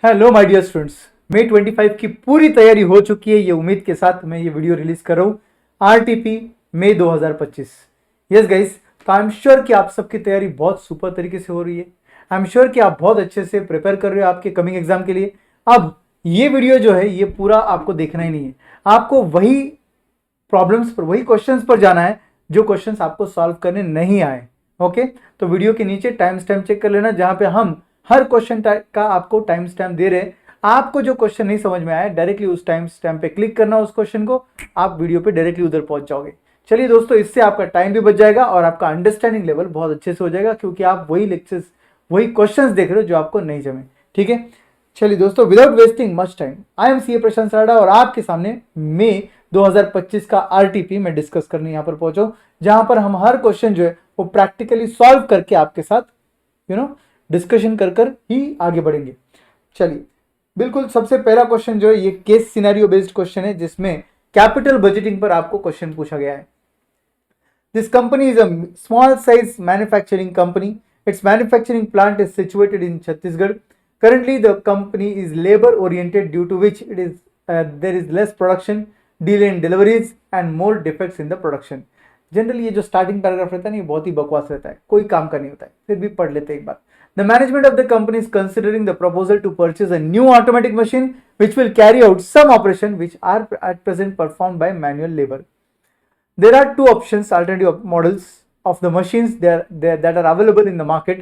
Hello my dear students, मई 25 की पूरी तैयारी हो चुकी है। ये उम्मीद के साथ मैं ये वीडियो रिलीज कर रहा हूँ। आरटीपी मई 2025। यस गाइस, तो आई एम श्योर कि आप सबकी तैयारी बहुत सुपर तरीके से हो रही है। आई एम श्योर कि आप बहुत अच्छे से प्रिपेयर कर रहे हो आपके कमिंग एग्जाम के लिए। अब ये वीडियो जो है ये पूरा आपको देखना ही नहीं है, आपको वही प्रॉब्लम्स पर, वही क्वेश्चंस पर जाना है जो क्वेश्चंस आपको सॉल्व करने नहीं आए। ओके, तो वीडियो के नीचे टाइम स्टैम्प चेक कर लेना, जहां पे हम हर क्वेश्चन का आपको टाइम स्टैम्प दे रहे हैं। आपको जो क्वेश्चन नहीं समझ में आया, डायरेक्टली उस टाइम स्टैम्प पे क्लिक करना उस क्वेश्चन को, आप वीडियो पे डायरेक्टली उधर पहुंच जाओगे। चलिए दोस्तों, इससे आपका टाइम भी बच जाएगा और आपका अंडरस्टैंडिंग लेवल बहुत अच्छे से हो जाएगा, क्योंकि आप वही लेक्चर्स, वही क्वेश्चंस देख रहे हो जो आपको नहीं जमे। ठीक है, चलिए दोस्तों, without wasting much time, I am CA Prashant Rada और आपके सामने मई 2025 का आरटीपी में डिस्कस करने यहाँ पर पहुंचो, जहां पर हम हर क्वेश्चन जो है वो प्रैक्टिकली सॉल्व करके आपके साथ डिस्कशन कर ही आगे बढ़ेंगे। चलिए, बिल्कुल सबसे पहला क्वेश्चन जो है ये केस सिनेरियो बेस्ड क्वेश्चन है, जिसमें कैपिटल बजटिंग पर आपको क्वेश्चन पूछा गया है। This company is a small size manufacturing company. Its manufacturing plant is situated in Chhattisgarh. Currently, the company is labor oriented, due to which there is less production, delay in deliveries, and more defects in the production. Generally ये जो starting paragraph रहता है ना, ये बहुत ही बकवास रहता है, कोई काम का नहीं होता है, फिर भी पढ़ लेते हैं एक बार। The management of the company is considering the proposal to purchase a new automatic machine which will carry out some operation which are at present perform by manual labour. There are two options, alternative models of the machines that are available in the market: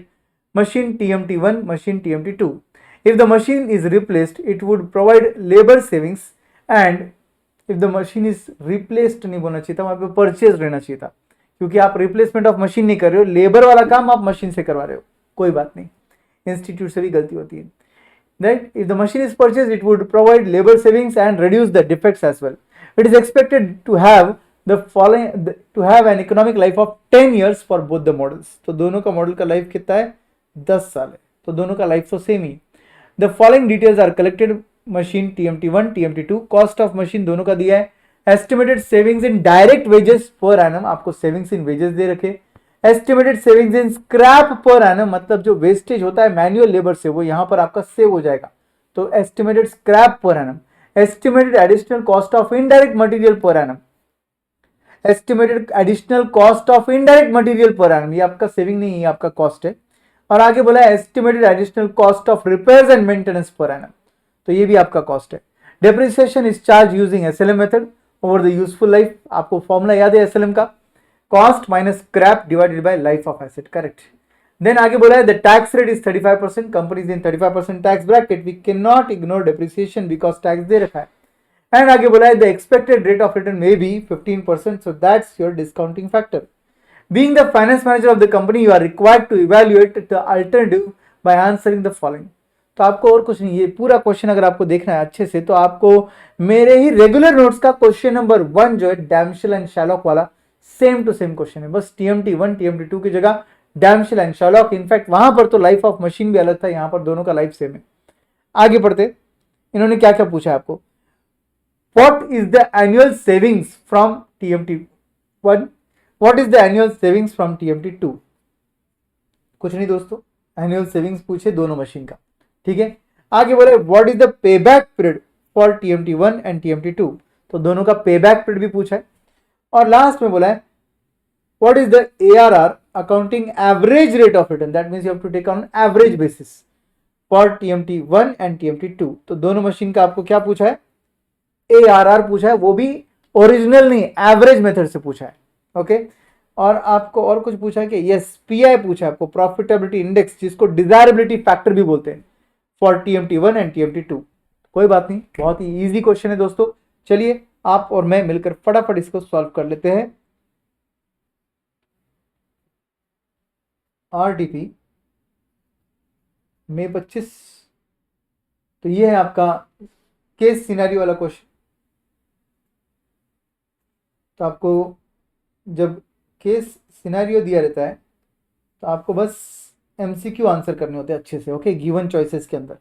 machine TMT1, machine TMT2. If the machine is replaced, it would provide labor savings, and if the machine is replaced नहीं बोलना चाहिए था, वहां पे purchase रहना चाहिए था, क्योंकि आप रिप्लेसमेंट ऑफ मशीन नहीं कर रहे हो, लेबर वाला काम आप मशीन से करवा रहे हो। कोई बात नहीं, इंस्टीट्यूट से भी गलती होती है। That if the machine is purchased, it would provide labor savings and reduce the defects as well. It is expected to have to have an economic life of 10 years for both the models. तो दोनों का model का life कितना है? 10 साल है, तो दोनों का लाइफ तो same he. The following details are collected: machine TMT1, TMT2, cost of machine दोनों का दिया है, estimated savings in direct wages per annum, आपको savings in wages दे रखे, estimated savings in scrap per annum, मतलब जो वेस्टेज होता है मैनुअल लेबर से वो यहाँ पर आपका सेव हो जाएगा, तो estimated scrap per annum, estimated additional cost of indirect material per annum, estimated additional cost of indirect material per annum, ये आपका सेविंग नहीं है, आपका कॉस्ट है। और आगे बोला है estimated additional cost of repairs and maintenance per annum, तो ये भी आपका कॉस्ट है। Depreciation is charge using SLM method over the useful life, आपको फॉर्मूला याद है एसएलएम का, cost minus scrap divided by life of asset, correct. Then आगे बोला है the tax rate is 35%, companies in 35% tax bracket, we can not ignore depreciation because tax दे रखा है। एंड आगे बोला है the expected rate of return maybe 15%, so that's your discounting factor. Being the finance manager of the company, you are required to evaluate the alternative by answering the following. तो आपको और कुछ नहीं, ये पूरा क्वेश्चन अगर आपको देखना है अच्छे से, तो आपको मेरे ही रेगुलर नोट्स का क्वेश्चन नंबर 1 जो है डैमशेल एंड शैलॉक वाला, सेम टू सेम क्वेश्चन है, बस TMT1 TMT2 की जगह डैमशेल एंड शैलॉक। इनफैक्ट वहां पर तो लाइफ ऑफ मशीन भी अलग था, यहाँ पर दोनों का लाइफ सेम है। आगे बढ़ते, इन्होंने क्या क्या पूछा है आपको। What is the annual savings from TMT1? What is the annual savings from TMT2? कुछ नहीं दोस्तों, एनुअल सेविंग्स पूछे दोनों मशीन का, ठीक है। आगे बोले what is the payback period for TMT1 and TMT2, तो दोनों का पेबैक पीरियड भी पूछा है। और लास्ट में बोला है what is the ARR, accounting average rate of return, that means you have to take on average basis for TMT1 and TMT2। तो दोनों मशीन का आपको क्या पूछा है? ARR पूछा है, वो भी ओरिजिनल नहीं, एवरेज मेथड से पूछा है, ओके। और आपको और कुछ पूछा है कि यस, PI पूछा है आपको, प्रॉफिटेबिलिटी इंडेक्स, जिसको डिजायरेबिलिटी फैक्टर भी बोलते हैं, फॉर TMT1 एंड TMT2। कोई बात नहीं, बहुत ही इजी क्वेश्चन है दोस्तों। चलिए आप और मैं मिलकर फटाफट इसको सॉल्व कर लेते हैं। RTP मई 25, तो ये है आपका केस सिनेरियो वाला क्वेश्चन। तो आपको जब केस सिनेरियो दिया रहता है तो आपको बस MCQ आंसर करने होते हैं अच्छे से, ओके। गिवन चॉइसेस के अंदर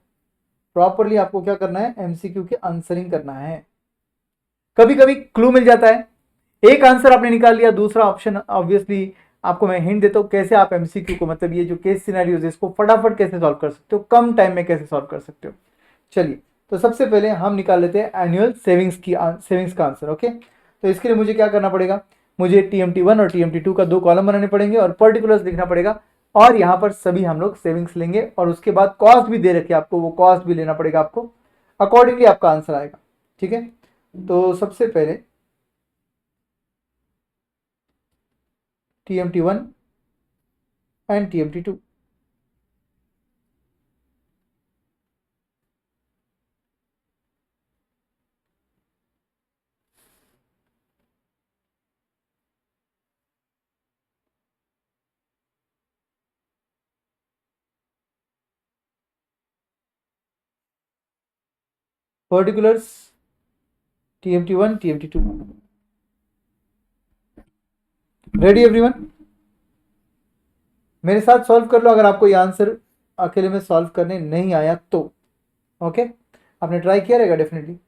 प्रॉपरली आपको क्या करना है, MCQ के आंसरिंग करना है। कभी कभी क्लू मिल जाता है, एक आंसर आपने निकाल लिया, दूसरा ऑप्शन ऑब्वियसली आपको मैं हिंट देता हूँ कैसे आप MCQ को, मतलब ये जो केस सिनेरियोज इसको फटाफट कैसे सॉल्व कर सकते हो, कम टाइम में कैसे सॉल्व कर सकते हो, चलिए, तो सबसे पहले हम निकाल लेते हैं एनुअल सेविंग्स का आंसर। ओके, तो इसके लिए मुझे क्या करना पड़ेगा, मुझे TMT1 और TMT2 का 2 कॉलम बनाने पड़ेंगे और पर्टिकुलर्स लिखना पड़ेगा, और यहाँ पर सभी हम लोग सेविंग्स लेंगे और उसके बाद कॉस्ट भी दे रखी है आपको, वो कॉस्ट भी लेना पड़ेगा आपको, अकॉर्डिंगली आपका आंसर आएगा। ठीक है, तो सबसे पहले TMT1 and TMT2। Particulars TMT1 TMT2। Ready everyone, मेरे साथ सॉल्व कर लो अगर आपको ये आंसर अकेले में सॉल्व करने नहीं आया तो। ओके, आपने ट्राई किया रहेगा डेफिनेटली।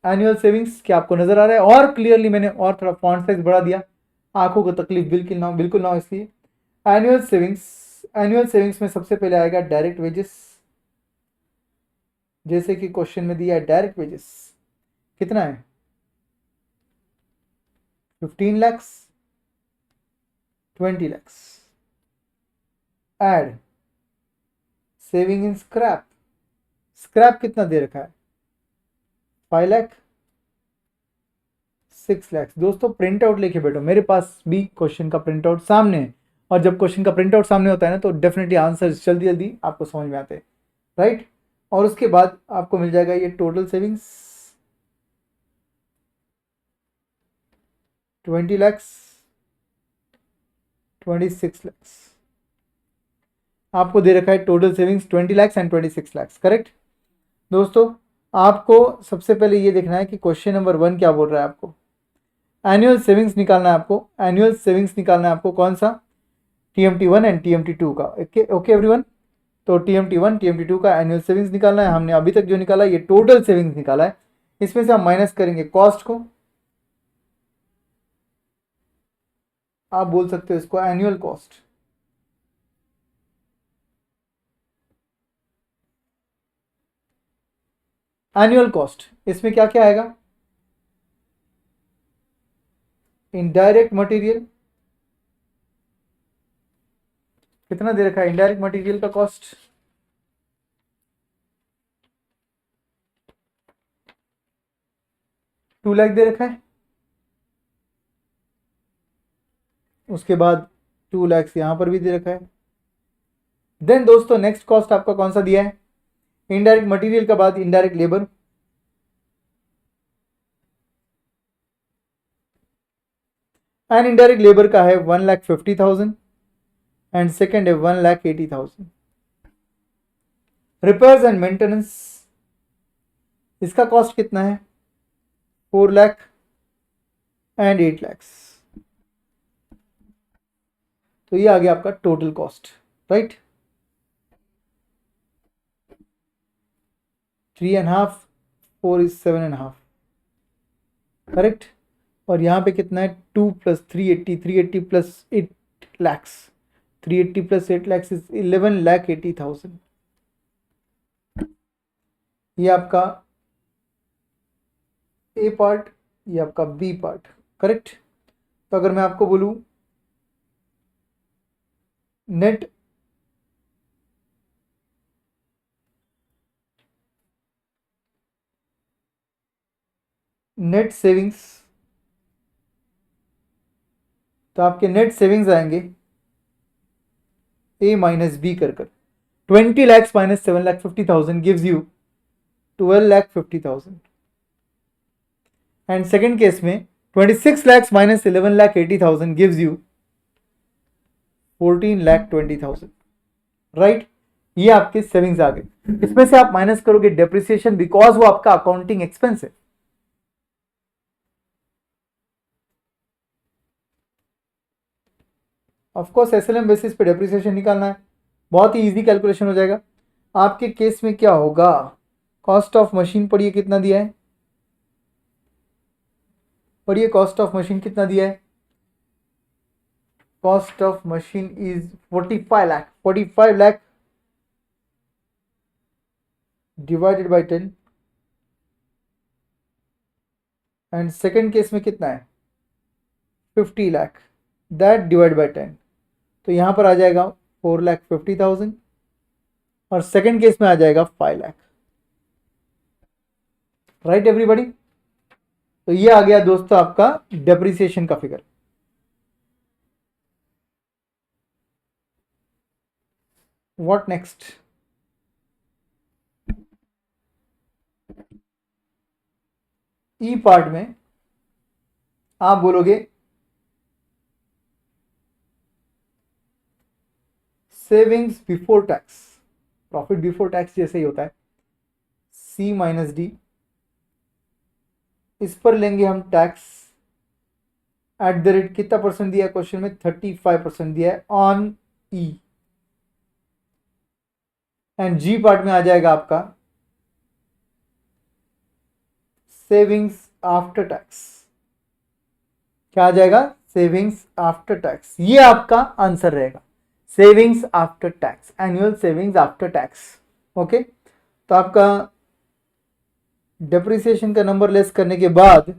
एनुअल सेविंग्स क्या आपको नजर आ रहा है? और क्लियरली मैंने और थोड़ा फॉन्ट साइज बढ़ा दिया, आंखों को तकलीफ बिल्कुल ना हो इसलिए। एनुअल सेविंग्स में सबसे पहले आएगा डायरेक्ट वेजेस, जैसे कि क्वेश्चन में दिया है डायरेक्ट वेजेस कितना है, 15 lakhs, 20 lakhs। Add saving in scrap, scrap कितना दे रखा है, 5 लाख, 6 lakhs। दोस्तों प्रिंट आउट लेके बैठो, मेरे पास भी क्वेश्चन का प्रिंट आउट सामने है, और जब क्वेश्चन का प्रिंट आउट सामने होता है ना तो डेफिनेटली आंसर जल्दी जल्दी आपको समझ में आते हैं, राइट। और उसके बाद आपको मिल जाएगा ये टोटल सेविंग्स 20 lakhs, 26 lakhs। आपको दे रखा है total savings 20 lakhs and 26 lakhs, correct. दोस्तों आपको सबसे पहले ये देखना है कि क्वेश्चन नंबर 1 क्या बोल रहा है, आपको एनुअल सेविंग्स निकालना है, आपको एनुअल सेविंग्स निकालना है, आपको कौन सा, TMT1 एंड TMT2 का। ओके एवरीवन, तो TMT1 TMT2 का एनुअल सेविंग्स निकालना है। हमने अभी तक जो निकाला ये टोटल सेविंग्स निकाला है, इसमें से हम माइनस करेंगे कॉस्ट को, आप बोल सकते हो इसको एनुअल कॉस्ट। एनुअल कॉस्ट इसमें क्या क्या आएगा, इनडायरेक्ट मटेरियल कितना दे रखा है, इनडायरेक्ट मटेरियल का कॉस्ट 2 लाख दे रखा है। उसके बाद 2 lakhs यहां पर भी दे रखा है। देन दोस्तों नेक्स्ट कॉस्ट आपका कौन सा दिया है, इनडायरेक्ट मटेरियल का बाद indirect labour, and indirect labour का है 1,50,000 एंड सेकेंड है 1,80,000। रिपेयर्स एंड मेंटेनेंस इसका कॉस्ट कितना है, 4 लाख एंड 8 lakhs। तो ये आ गया आपका total cost, right. 3.5 4 is 7.5, correct. और यहाँ पे कितना है, 2 + 380, 380 + 8 lakhs, 380 + 8 lakhs इज 11,80,000। ये आपका ए पार्ट, ये आपका बी पार्ट, करेक्ट। तो अगर मैं आपको बोलूं नेट नेट सेविंग्स, तो आपके नेट सेविंग्स आएंगे ए माइनस बी कर 20 lakhs minus 7,50,000 gives you 12,50,000। And second case में 26 lakhs minus 11,80,000 gives you 14,20,000, right. ये आपके सेविंग्स आ गए। इसमें से आप माइनस करोगे डेप्रिसिएशन, बिकॉज वो आपका अकाउंटिंग एक्सपेंस है। ऑफकोर्स SLM बेसिस पे डेप्रिसिएशन निकालना है, बहुत ही इजी कैलकुलेशन हो जाएगा। आपके केस में क्या होगा, कॉस्ट ऑफ मशीन पढ़िए कितना दिया है, पढ़िए कॉस्ट ऑफ मशीन कितना दिया है, cost of machine is 45 lakh divided by 10 and second case में कितना है 50 लाख दैट डिवाइड बाय 10, तो यहां पर आ जाएगा 4,50,000 और सेकेंड केस में आ जाएगा 5 लाख। राइट एवरीबॉडी, तो ये आ गया दोस्तों आपका डेप्रिसिएशन का figure. What next? E part में आप बोलोगे savings before tax, profit before tax जैसे ही होता है, सी माइनस डी, इस पर लेंगे हम टैक्स एट द रेट, कितना परसेंट दिया है क्वेश्चन में 35% दिया है on E, and G part में आ जाएगा आपका सेविंग्स आफ्टर टैक्स। क्या आ जाएगा? Savings after tax. ये आपका आंसर रहेगा, savings after tax, annual savings after tax. Okay, तो आपका डेप्रिसिएशन का नंबर लेस करने के बाद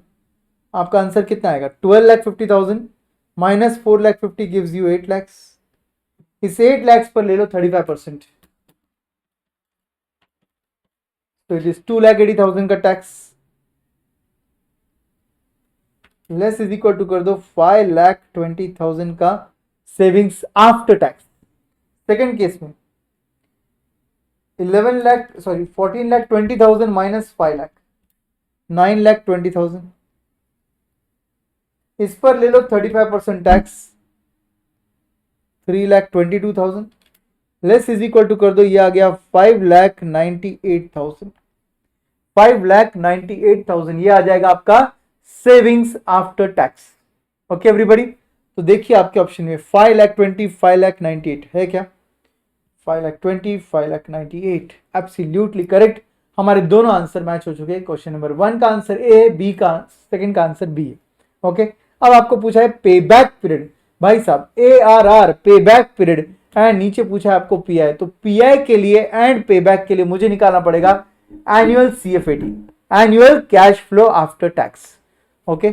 आपका आंसर कितना आएगा? 12,50,000 माइनस 4,50,000 गिव्स यू 8 लाख। इस 8 लाख पर ले लो 35%, तो इट इज 2,80,000 का tax, less is equal to कर दो 5,20,000 का savings after tax. Second case में 14,20,000 माइनस 5 लाख, 9,20,000। इस पर ले लो 35% tax, 3,22,000, less is equal to कर दो, ये आ गया 5,98,000। 5,98,000 ये आ जाएगा आपका savings after tax. Okay everybody, तो देखिए आपके ऑप्शन में 5,20,000 5,98,000 है क्या? 5,20,000 5,98,000 एब्सोल्युटली करेक्ट। हमारे दोनों आंसर मैच हो चुके हैं। क्वेश्चन नंबर 1 का आंसर ए, बी का सेकंड का आंसर बी है। ओके, अब आपको पूछा है पे बैक पीरियड, भाई साहब ARR पे बैक पीरियड, एंड नीचे पूछा है आपको पीआई, तो पीआई के लिए एंड पे बैक के लिए मुझे निकालना पड़ेगा annual CFAT, annual cash flow after tax. Okay,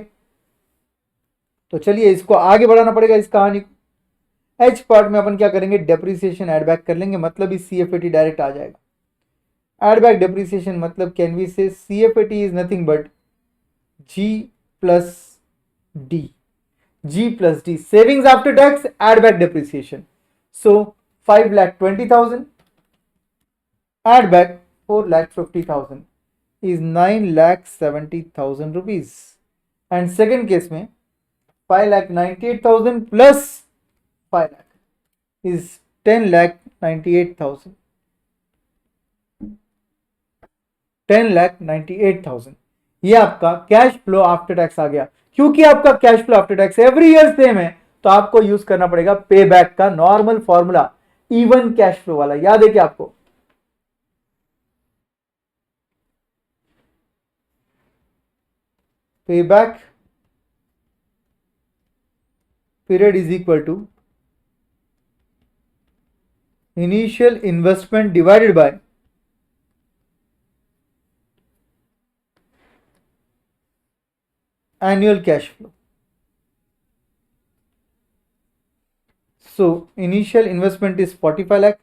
तो चलिए इसको आगे बढ़ाना पड़ेगा इस कहानी को। एच पार्ट में अपन क्या करेंगे? डेप्रिसिएशन एड बैक कर लेंगे, मतलब इस CFAT डायरेक्ट आ जाएगा। एड बैक डेप्रिसिएशन मतलब can we say CFAT is nothing but G plus D, G plus D, savings after tax add back depreciation. So 5,20,000 add back 4,50,000 is 9,70,000 rupees, and second case में 5,98,000 plus 5 lakh is 10,98,000, 10,98,000। ये आपका cash flow after tax आ गया। क्योंकि आपका cash flow after tax every year same है, तो आपको use करना पड़ेगा पे बैक का normal formula, even cash flow वाला। याद है क्या आपको? payback period is equal to initial investment divided by annual cash flow. So initial investment is 45 lakh,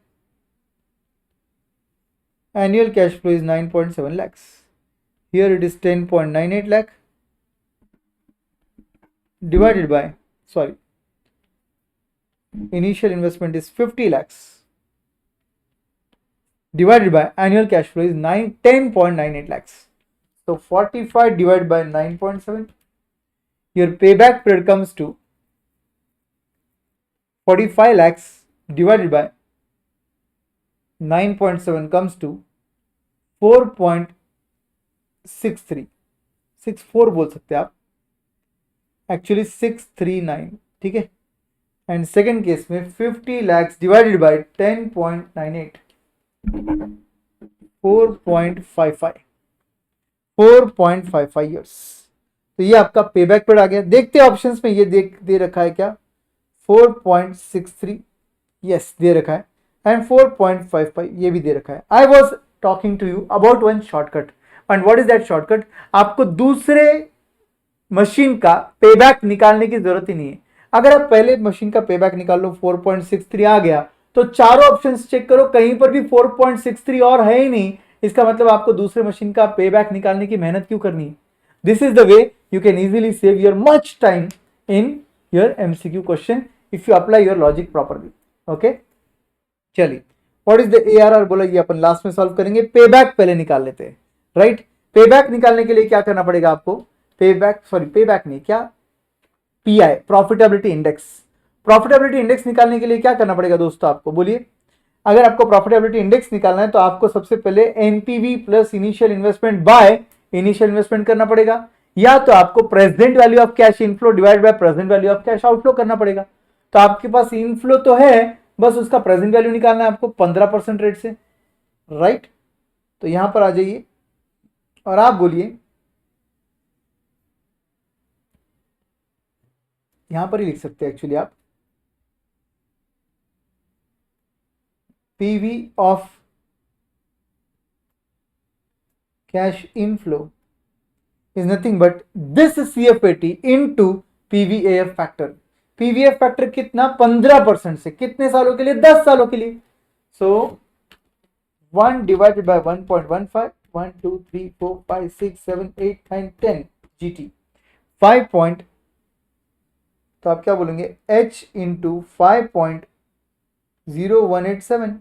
annual cash flow is 9.7 lakhs. Here it is 10.98 lakh divided by, sorry, initial investment is 50 lakhs divided by annual cash flow is 10.98 lakhs. So 45 divided by 9.7, your payback period comes to 45 lakhs divided by 9.7 comes to 4.63, 64 बोल सकते हैं आप, actually 639, ठीक है। And second case में 50 lakhs divided by 10.98, 4.55 years. तो ये आपका पे बैक पीरियड आ गया। देखते हैं ऑप्शंस में ये दे रखा है क्या, 4.63 यस दे रखा है, एंड 4.55 ये भी दे रखा है. I was talking to you about one shortcut, and what is that shortcut? आपको दूसरे मशीन का पेबैक निकालने की जरूरत ही नहीं है. अगर आप पहले मशीन का पेबैक निकाल लो, 4.63 आ गया, तो चारों ऑप्शंस चेक करो, कहीं पर भी 4.63 और है ही नहीं. इसका मतलब आपको दूसरे मशीन का पेबैक निकालने की मेहनत क्यों करनी है? This is the way you can easily save your much time in your MCQ question if you apply your logic properly. Okay, चलिए, व्हाट इज द एआरआर बोला, ये अपन लास्ट में सॉल्व करेंगे. पेबैक पहले निकाल लेते हैं, राइट? पेबैक निकालने के लिए क्या करना पड़ेगा आपको? पेबैक नहीं, क्या, pi, profitability index. Profitability index निकालने के लिए क्या करना पड़ेगा दोस्तों आपको, बोलिए? अगर आपको प्रॉफिटेबिलिटी इंडेक्स निकालना है तो आपको सबसे पहले NPV plus initial investment by initial investment करना पड़ेगा, या तो आपको present value of cash inflow divide by present value of cash outflow करना पड़ेगा. तो आपके पास इनफ्लो तो है, बस उसका प्रेजेंट वैल्यू निकालना है आपको 15% रेट से, राइट? तो यहां पर आ जाइए और आप बोलिए, यहां पर ही लिख सकते हैं एक्चुअली आप, PV of cash inflow is nothing but this CFAT into PVAF factor. PVAF factor कितना? 15% से कितने सालों के लिए? 10 सालों के लिए. So 1 divided by 1.15, 1 2 3 4 5 6 7 8 9 10 GT 5 point, तो आप क्या बोलेंगे? H into 5.0187,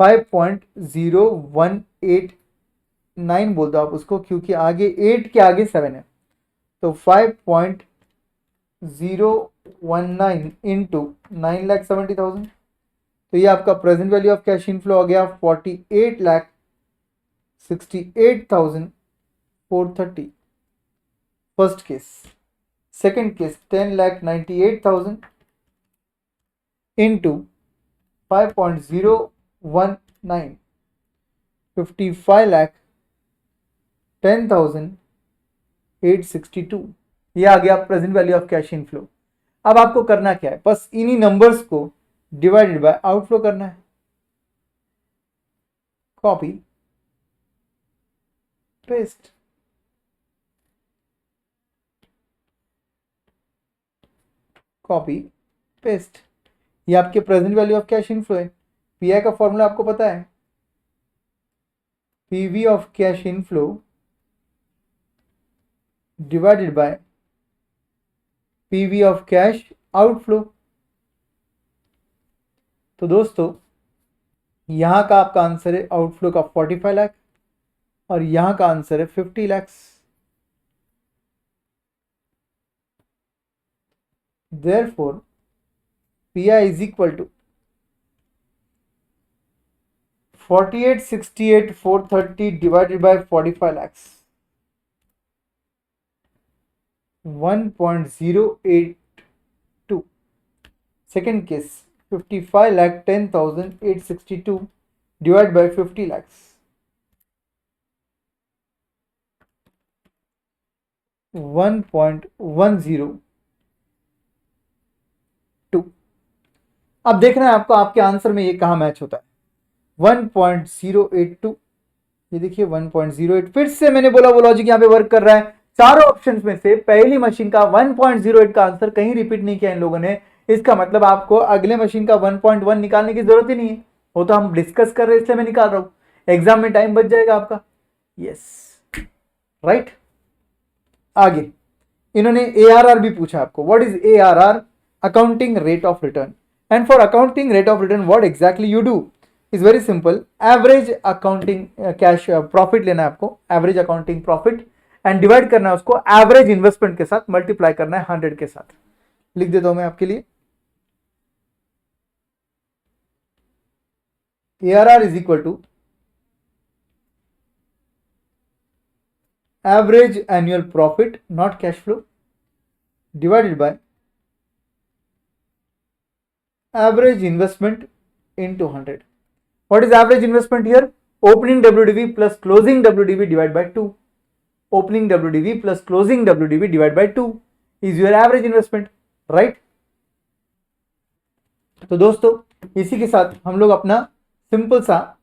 5.0189 बोल दो आप उसको, क्योंकि आगे 8 के आगे 7 है. तो 5.019 इंटू 9,70,000, तो ये आपका present value of cash inflow आ गया 48,68,430. First case. Second case 10,98,000 into 5.019, 55,10,862. ये आ गया present value of cash inflow. अब आपको करना क्या है? बस इन्हीं नंबर्स को डिवाइडेड बाय आउटफ्लो करना है. Copy paste, copy paste. ये आपके present value of cash inflow है. पीआई का फॉर्मूला आपको पता है, PV of cash inflow divided by PV of cash outflow. तो दोस्तों यहां का आपका आंसर है आउटफ्लो का 45 लाख, और यहां का आंसर है 50 lakh. Therefore, PI is equal to 48,68,430 divided by 45 lakhs, 1.082. Second case 55,10,862 divided by 50 lakhs, 1.102. अब देखना है आपको आपके आंसर में ये कहां मैच होता है. 1.082, ये देखिए 1.08. फिर से मैंने बोला वो लॉजिक यहां पे वर्क कर रहा है. चारों ऑप्शंस में से पहली मशीन का 1.08 का आंसर कहीं रिपीट नहीं किया इन लोगों ने. इसका मतलब आपको अगले मशीन का 1.1 निकालने की जरूरत ही नहीं है. वो तो हम डिस्कस कर रहे हैं इसलिए मैं निकाल रहा हूं. एग्जाम में टाइम बच जाएगा आपका. Yes, right. आगे इन्होंने ARR भी पूछा आपको. What is ARR? Accounting rate of return. And for accounting rate of return, what exactly you do is very simple. Average accounting cash profit लेना है आपको, average accounting profit, and divide करना है उसको average investment के साथ, multiply करना है 100 के साथ. लिख देता हूं मैं आपके लिए. ARR is equal to average annual profit, not cash flow, divided by average investment into 100. What is average investment here? Opening WDV plus closing WDV divided by 2. Opening WDV plus closing WDV divided by 2 is your average investment. Right. तो दोस्तों इसी के साथ हम लोग अपना simple सा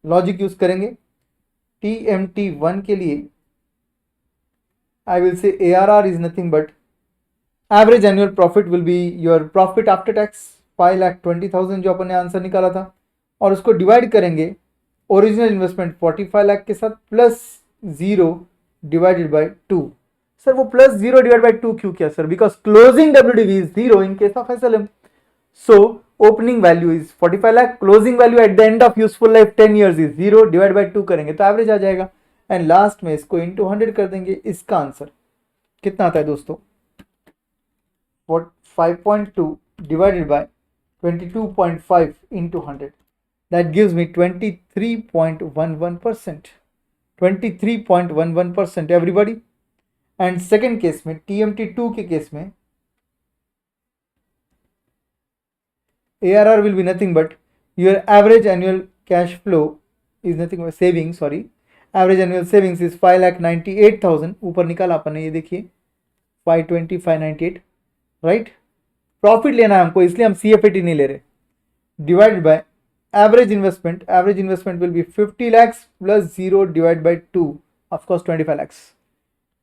logic use करेंगे। TMT1 के लिए I will say ARR is nothing but average annual profit will be your profit after tax 5,20,000 जो अपन ने आंसर निकाला था, और उसको डिवाइड करेंगे ओरिजिनल इन्वेस्टमेंट 45 लाख के साथ प्लस 0 डिवाइडेड बाय 2। सर वो प्लस 0 डिवाइड बाय 2 क्यों किया sir? Because closing WDV is 0 in case of SLM। So opening value is 45 lakh, closing value at the end of useful life 10 years is 0 divide by 2 करेंगे तो average आ जाएगा, and last में इसको into 100 कर देंगे। इसका आंसर कितना आता है दोस्तों? 5.2 divided by 22.5 into 100, that gives me 23.11%। 23.11% everybody. And second case में TMT2 के केस में ARR will be nothing but your average annual cash flow is nothing but saving, sorry, average annual savings is 5,98,000। ऊपर निकाला अपन ने, ये देखिए 520 598, right. Profit लेना है हमको इसलिए हम CFAT नहीं ले रहे। Divided by average investment will be 50 lakhs plus 0 divide by 2 of course 25 lakhs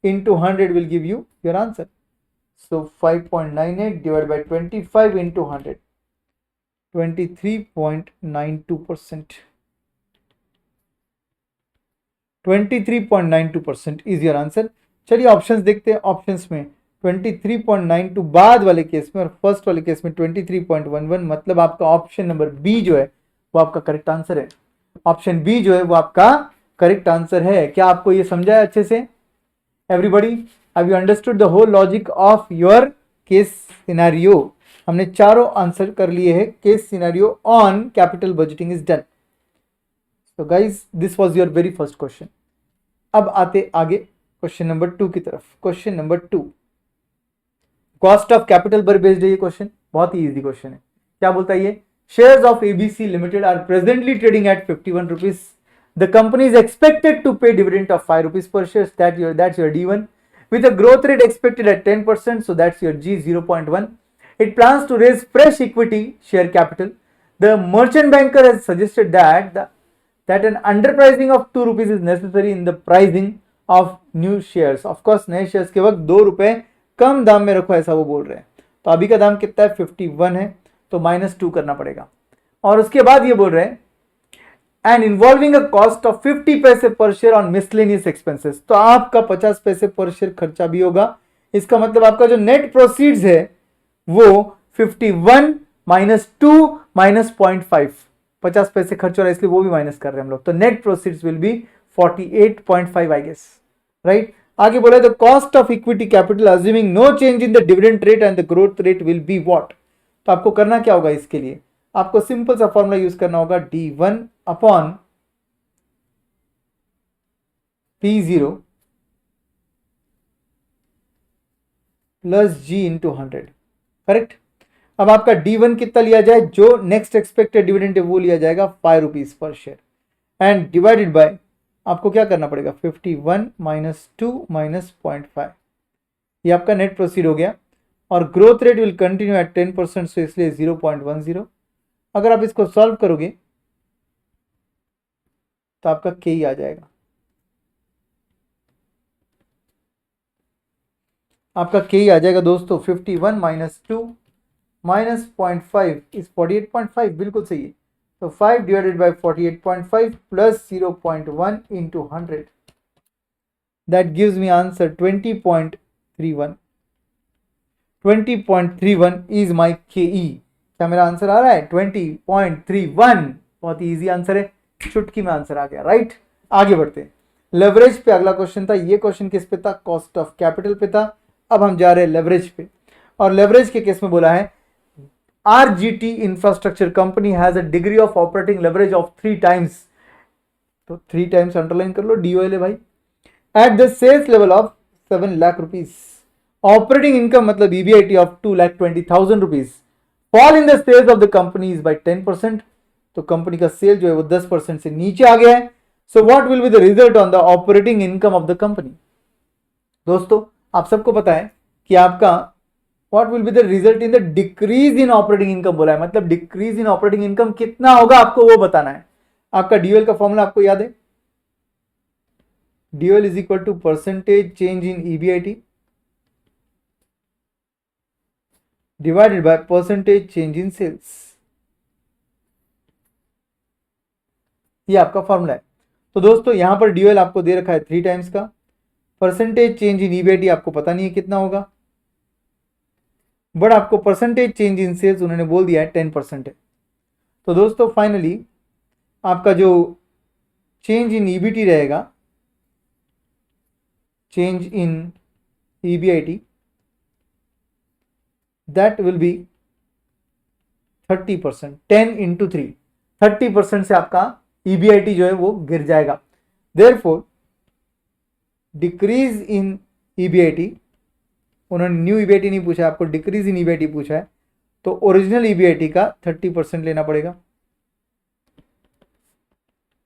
into 100 will give you your answer। So 5.98 divided by 25 into 100, 23.92%। 23.92% is your answer. चलिए ऑप्शंस देखते हैं। ऑप्शंस में 23.92 बाद वाले केस में और फर्स्ट वाले केस में 23.11, मतलब आपका ऑप्शन नंबर बी जो है वो आपका करेक्ट आंसर है। ऑप्शन बी जो है वो आपका करेक्ट आंसर है। क्या आपको ये समझा है अच्छे से? Everybody have you understood the whole logic of your case scenario? हमने चारों आंसर कर लिए हैं। Case scenario on capital budgeting is done. तो guys this was your very first question. अब आते आगे क्वेश्चन नंबर 2 की तरफ। Question number 2 cost of capital पर बेस्ड है ये क्वेश्चन, बहुत ही इजी क्वेश्चन है। क्या बोलता है ये? Shares of ABC limited are presently trading at 51 rupees. The company is expected to pay dividend of 5 rupees per share, that's your D1 with a growth rate expected at 10%, so that's your G 0.1. It plans to raise fresh equity share capital. The merchant banker has suggested that an underpricing of 2 rupees is necessary in the pricing of new shares. Of course नए shares के वक्त 2 रुपए कम दाम में रखो ऐसा वो बोल रहे हैं। तो अभी का दाम कितना है? 51 है, तो -2 करना पड़ेगा। और उसके बाद ये बोल रहे हैं and involving a cost of 50 पैसे पर शेयर on miscellaneous expenses, तो आपका 50 पैसे पर शेयर खर्चा भी होगा। इसका मतलब आपका जो नेट प्रोसीड्स है वो 51 -2 -0.5, 50 पैसे खर्च हो रहा है इसलिए वो भी माइनस कर रहे हैं हम लोग। तो net proceeds will be 48.5 I guess, right. आगे बोला the cost of equity capital assuming no change in the dividend rate and the growth rate will be what. तो आपको करना क्या होगा? इसके लिए आपको सिंपल सा फॉर्मूला यूज करना होगा D1 upon P0 plus G into 100, correct. अब आपका D1 कितना लिया जाए? जो नेक्स्ट एक्सपेक्टेड डिविडेंड है वो लिया जाएगा 5 rupees per share, and divided by आपको क्या करना पड़ेगा? 51 -2 -0.5, ये आपका नेट प्रोसीड हो गया। और growth rate will continue at 10%, so इसलिए 0.10। अगर आप इसको सॉल्व करोगे तो आपका के ही आ जाएगा। आपका के ही आ जाएगा दोस्तों। 51 -2 -0.5 इज 48.5, बिल्कुल सही है। तो 5 divided by 48.5 plus 0.1 into 100, that gives me answer 20.31। 20.31 is my KE। क्या मेरा आंसर आ रहा है? 20.31। बहुत ही इजी आंसर है, चुटकी में आंसर आ गया, राइट। आगे बढ़ते हैं। लेवरेज पे अगला क्वेश्चन था। ये क्वेश्चन किस पे था? कॉस्ट ऑफ कैपिटल पे था। अब हम जा रहे हैं लेवरेज पे, और लेवरेज के केस में बोला है RGT infrastructure company has a degree of operating leverage of 3 times. तो 3 टाइम्स अंडरलाइन कर लो, DOL है भाई। At the sales level of 7 lakh rupees, operating income मतलब EBIT of 2,20,000 rupees, fall in the sales of the company is by 10%। तो company का cell जो है वो 10% से नीचे आ गया है। So what will be the result on the operating income of the company? दोस्तों आप सबको पता है कि आपका what will be the result in the decrease in operating income बोला है, मतलब डिक्रीज इन ऑपरेटिंग इनकम कितना होगा आपको वो बताना है। आपका ड्यूएल का फॉर्मूला आपको याद है, DOL is equal to percentage change in EBIT divided by percentage change in sales, ये आपका फॉर्मूला है। तो दोस्तों यहां पर ड्यूएल आपको दे रखा है 3 टाइम्स का, परसेंटेज चेंज इन ईबीआईटी आपको पता नहीं है कितना होगा, बट आपको परसेंटेज चेंज इन सेल्स उन्होंने बोल दिया है 10% है। तो दोस्तों फाइनली आपका जो चेंज इन ईबीटी रहेगा, change in EBIT, that will be 30%, 10 into 3, 30% से आपका ईबीआईटी जो है वो गिर जाएगा। देयरफॉर डिक्रीज इन ईबीआईटी, उन्होंने न्यू ईबीआईटी नहीं पूछा आपको, डिक्रीज इन ईबीआईटी पूछा है, तो ओरिजिनल ईबीआईटी का 30% लेना पड़ेगा,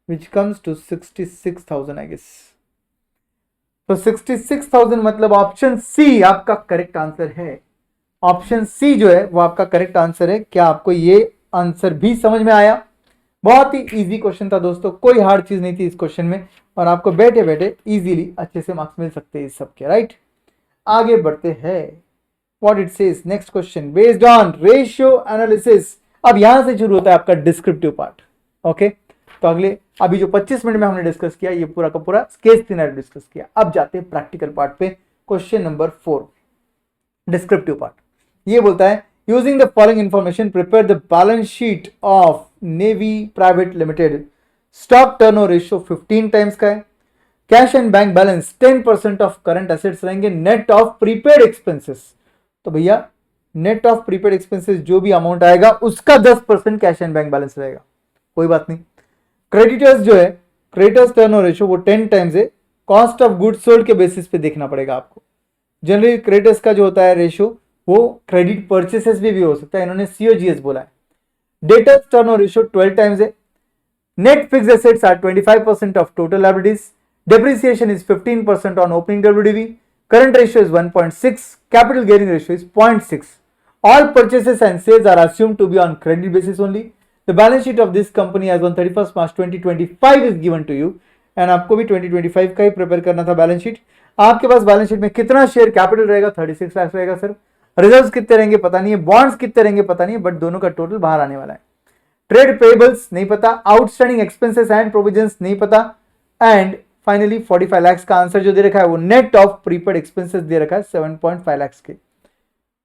which comes to 66,000 I guess. तो 66,000 मतलब ऑप्शन सी आपका करेक्ट आंसर है। ऑप्शन सी जो है वो आपका करेक्ट आंसर है। क्या आपको ये आंसर भी समझ में आया? बहुत ही इजी क्वेश्चन था दोस्तों, कोई हार्ड चीज नहीं थी इस क्वेश्चन में, और आपको बैठे बैठे इजीली अच्छे से मार्क्स मिल सकते हैं इस सबके, राइट। आगे बढ़ते हैं, what it says next question, based on ratio analysis. अब यहां से शुरू होता है आपका डिस्क्रिप्टिव पार्ट, ओके। तो अगले अभी जो 25 मिनट में हमने डिस्कस किया ये पूरा का पूरा केस सिनेरियो डिस्कस किया। अब जाते हैं प्रैक्टिकल पार्ट पे, क्वेश्चन नंबर 4 डिस्क्रिप्टिव पार्ट। ये बोलता है using the following information prepare the balance sheet of navy private limited. Stock turnover ratio 15 times का है, cash and bank balance 10% of current assets रहेंगे, नेट ऑफ प्रीपेड एक्सपेंसेस। तो भैया net of prepaid expenses जो भी amount आएगा उसका 10% cash and bank balance रहेगा, कोई बात नहीं। क्रेडिटर्स जो है, क्रेडिटर्स टर्नओवर रेशियो वो 10 टाइम्स है, कॉस्ट ऑफ गुड्स सोल्ड के बेसिस पे देखना पड़ेगा आपको। जनरली क्रेडिटर्स का जो होता है रेशियो वो क्रेडिट परचेसेस भी हो सकता है, इन्होंने सीओजीएस बोला है। डेटर्स टर्नओवर रेशियो 12 टाइम्स है, net fixed assets are 25% of total liabilities, depreciation is 15% on opening WDV, current ratio is 1.6, capital gearing ratio is 0.6, all purchases and sales are assumed to be on credit basis only. The balance sheet of this company as on 31st March 2025 is given to you, and आपको भी 2025 का ही prepare करना था balance sheet. आपके पास balance sheet में कितना share capital रहेगा, 36 लाख रहेगा सर। रिजर्व्स कितने रहेंगे पता नहीं है, बॉन्ड्स कितने रहेंगे पता नहीं है, बट दोनों का टोटल बाहर आने वाला है। ट्रेड पेबल्स नहीं पता, आउटस्टैंडिंग एक्सपेंसेस एंड प्रोविजंस नहीं पता, एंड फाइनली 45 लाख का आंसर जो दे रखा है वो नेट ऑफ प्रीपेड एक्सपेंसेस दे रखा है 7.5 लाख के,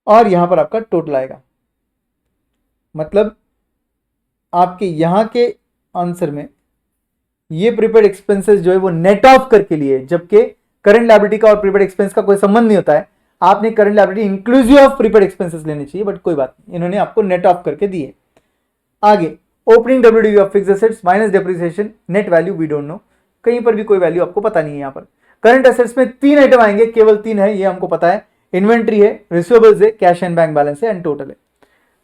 और यहां पर आपका टोटल आएगा। मतलब आपके यहां के आंसर में ये प्रीपेड एक्सपेंसेस जो है वो नेट ऑफ करके लिए, जबकि करंट लायबिलिटी का और प्रीपेड एक्सपेंस का कोई संबंध नहीं होता है। आपने current liability inclusive of prepaid expenses लेने चाहिए, बट कोई बात नहीं, इन्होंने आपको नेट ऑफ करके दिए। आगे opening WDV of fixed assets minus depreciation, net value we don't know, कहीं पर भी कोई वैल्यू आपको पता नहीं है। यहां पर करंट एसेट्स में 3 आइटम आएंगे, केवल 3 है ये हमको पता है, इन्वेंट्री है, रिसीवेबल्स है, कैश एंड बैंक बैलेंस है, एंड टोटल है,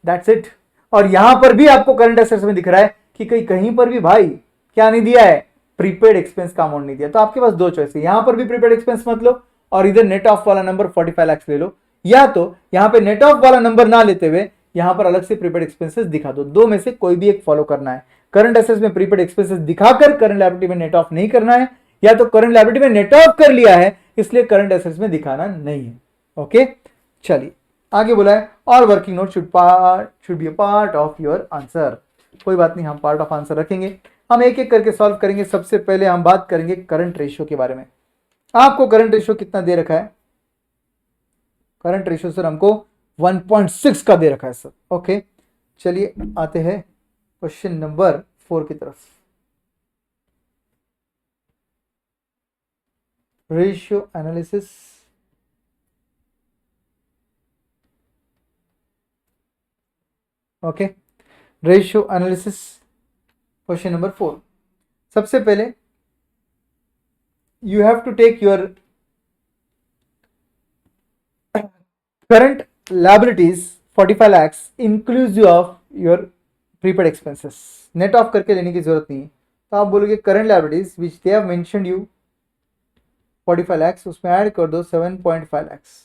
दैट्स इट। और यहां पर भी आपको करंट एसेट्स में दिख रहा है कि कहीं पर भी भाई क्या नहीं दिया है, प्रीपेड एक्सपेंस का अमाउंट नहीं दिया। तो आपके पास 2 चॉइस है, यहां पर भी प्रीपेड एक्सपेंस मत लो और इधर नेट ऑफ वाला नंबर 45 लाख ले लो, या तो यहां पे नेट ऑफ वाला नंबर ना लेते हुए यहां पर अलग से प्रीपेड एक्सपेंसेस दिखा दो। दो में से कोई भी एक फॉलो करना है। करंट एसेट्स में प्रीपेड एक्सपेंसेस दिखाकर करंट लायबिलिटी में नेट ऑफ नहीं करना है, या तो करंट लायबिलिटी में नेट ऑफ कर लिया है इसलिए करंट एसेट्स में दिखाना नहीं है। ओके चलिए आगे बोला है और working note should be a part of your answer. कोई बात नहीं, हम पार्ट ऑफ आंसर रखेंगे, हम एक एक करके सॉल्व करेंगे। सबसे पहले हम बात करेंगे करंट रेशियो के बारे में। आपको करंट रेशियो कितना दे रखा है? करंट रेशियो सर हमको 1.6 का दे रखा है सर। ओके चलिए आते हैं क्वेश्चन नंबर 4 की तरफ। Ratio analysis, okay ratio analysis question number 4। सबसे पहले you have to take your current liabilities 45 lakhs inclusive of your prepaid expenses, net off करके लेने की जरूरत नहीं है। तो आप बोलोगे current liabilities which they have mentioned you 45 lakhs, उसमें ऐड कर दो 7.5 lakhs,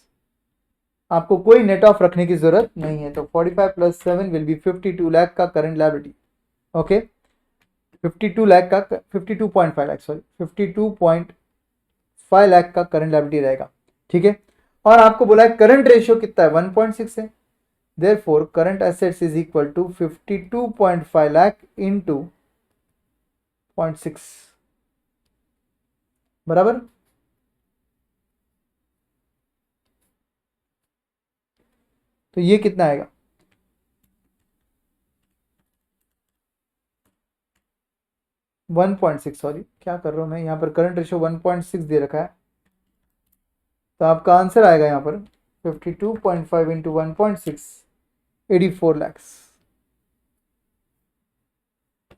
आपको कोई नेट ऑफ रखने की जरूरत नहीं है। तो 45 प्लस 7 विल बी 52 लाख का करंट लायबिलिटी। ओके, 52 लाख का 52.5 लाख सॉरी 52.5 लाख का करंट लायबिलिटी रहेगा। ठीक है, और आपको बोला है करंट रेशियो कितना है, 1.6 है। Therefore current assets is equal to 52.5 lakh into 0.6 बराबर। तो ये कितना आएगा, 1.6 सॉरी क्या कर रहा हूं मैं, यहाँ पर करंट रेशियो 1.6 दे रखा है। तो आपका आंसर आएगा यहाँ पर 52.5 इंटू 1.6 84 लैक्स।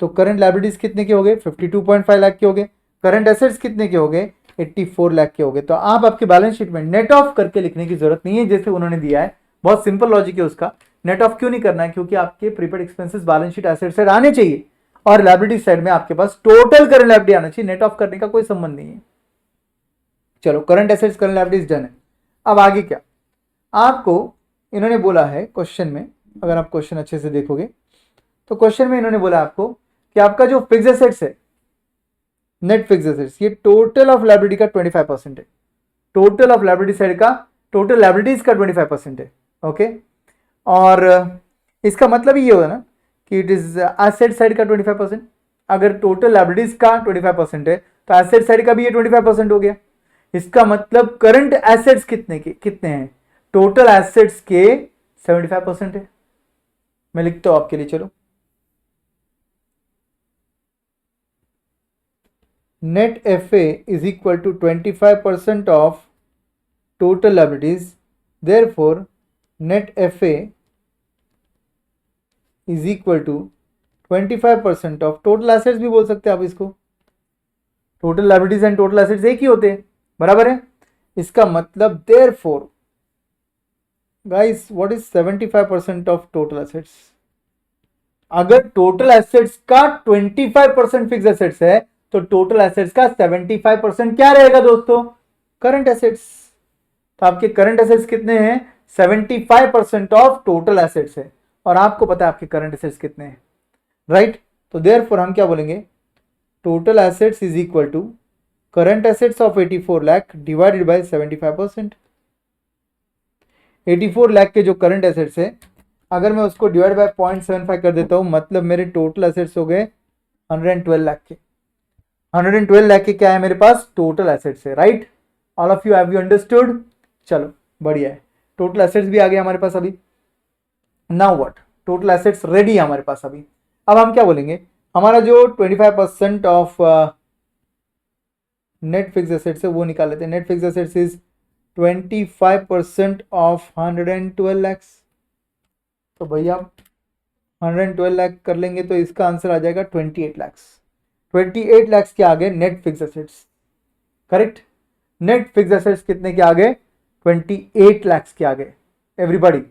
तो करंट लायबिलिटीज कितने के हो गए, 52.5 लाख के हो गए। करंट एसेट्स कितने के हो गए, 84 लाख के हो गए। तो आप आपके बैलेंस शीट में नेट ऑफ करके लिखने की जरूरत नहीं है जैसे उन्होंने दिया है। बहुत सिंपल लॉजिक है उसका। नेट ऑफ क्यों नहीं करना है, क्योंकि आपके prepaid expenses balance sheet asset side आने चाहिए और लायबिलिटी साइड में आपके पास टोटल करंट लायबिलिटी आना चाहिए। नेट ऑफ करने का कोई संबंध नहीं है। चलो, current assets current liabilities done है। अब आगे क्या, आपको इन्होंने बोला है क्वेश्चन में, अगर आप क्वेश्चन अच्छे से देखोगे तो क्वेश्चन में इन्होंने बोला आपको कि आपका जो फिक्स एसेट्स है, नेट फिक्स एसेट्स, ये टोटल ऑफ लायबिलिटी का 25% है। टोटल ऑफ लायबिलिटी साइड का, टोटल लायबिलिटीज का 25% है। ओके, और इसका मतलब ये होगा ना कि इट इज एसेट साइड का 25%। अगर टोटल लायबिलिटीज का 25% है तो एसेट साइड का भी ये 25% हो गया। इसका मतलब करंट एसेट्स कितने हैं, टोटल एसेट्स के 75% है। मैं लिखता हूं आपके लिए, चलो। Net F A is equal to 25% of total liabilities. Therefore net F A is equal to 25% of total assets भी बोल सकते हैं आप इसको। Total liabilities and total assets एक ही होते हैं, बराबर है। इसका मतलब therefore guys what is 75% of total assets. अगर टोटल एसेट्स का 25% फिक्स एसेट्स है तो टोटल एसेट्स का 75% क्या रहेगा दोस्तों, करंट एसेट्स। तो आपके करंट एसेट्स कितने हैं, 75% ऑफ टोटल एसेट्स है, और आपको पता है आपके करंट एसेट्स कितने हैं, राइट। तो देयरफॉर हम क्या बोलेंगे, total assets is equal to current assets of 84 lakh divided by 75%। 84 lakh के जो करंट एसेट्स है, अगर मैं उसको डिवाइड बाय 0.75 कर देता हूं, मतलब मेरे टोटल एसेट्स हो गए 112 लाख के। 112 लाख के क्या है मेरे पास, टोटल एसेट्स है, right. All of you have you understood. चलो बढ़िया है, टोटल एसेट्स भी आ गए हमारे पास अभी। Now what, total assets ready है हमारे पास अभी। अब हम क्या बोलेंगे, हमारा जो 25% ऑफ नेट फिक्स एसेट्स है वो निकाल लेते हैं। Net fix assets is 25% of 112 lakhs. तो भैया 112 लाख कर लेंगे तो इसका आंसर आ जाएगा 28 लैक्स। 28 लैक्स के आगे net fix assets, correct. Net fix assets कितने के आगे, 28 लैक्स के आगे everybody,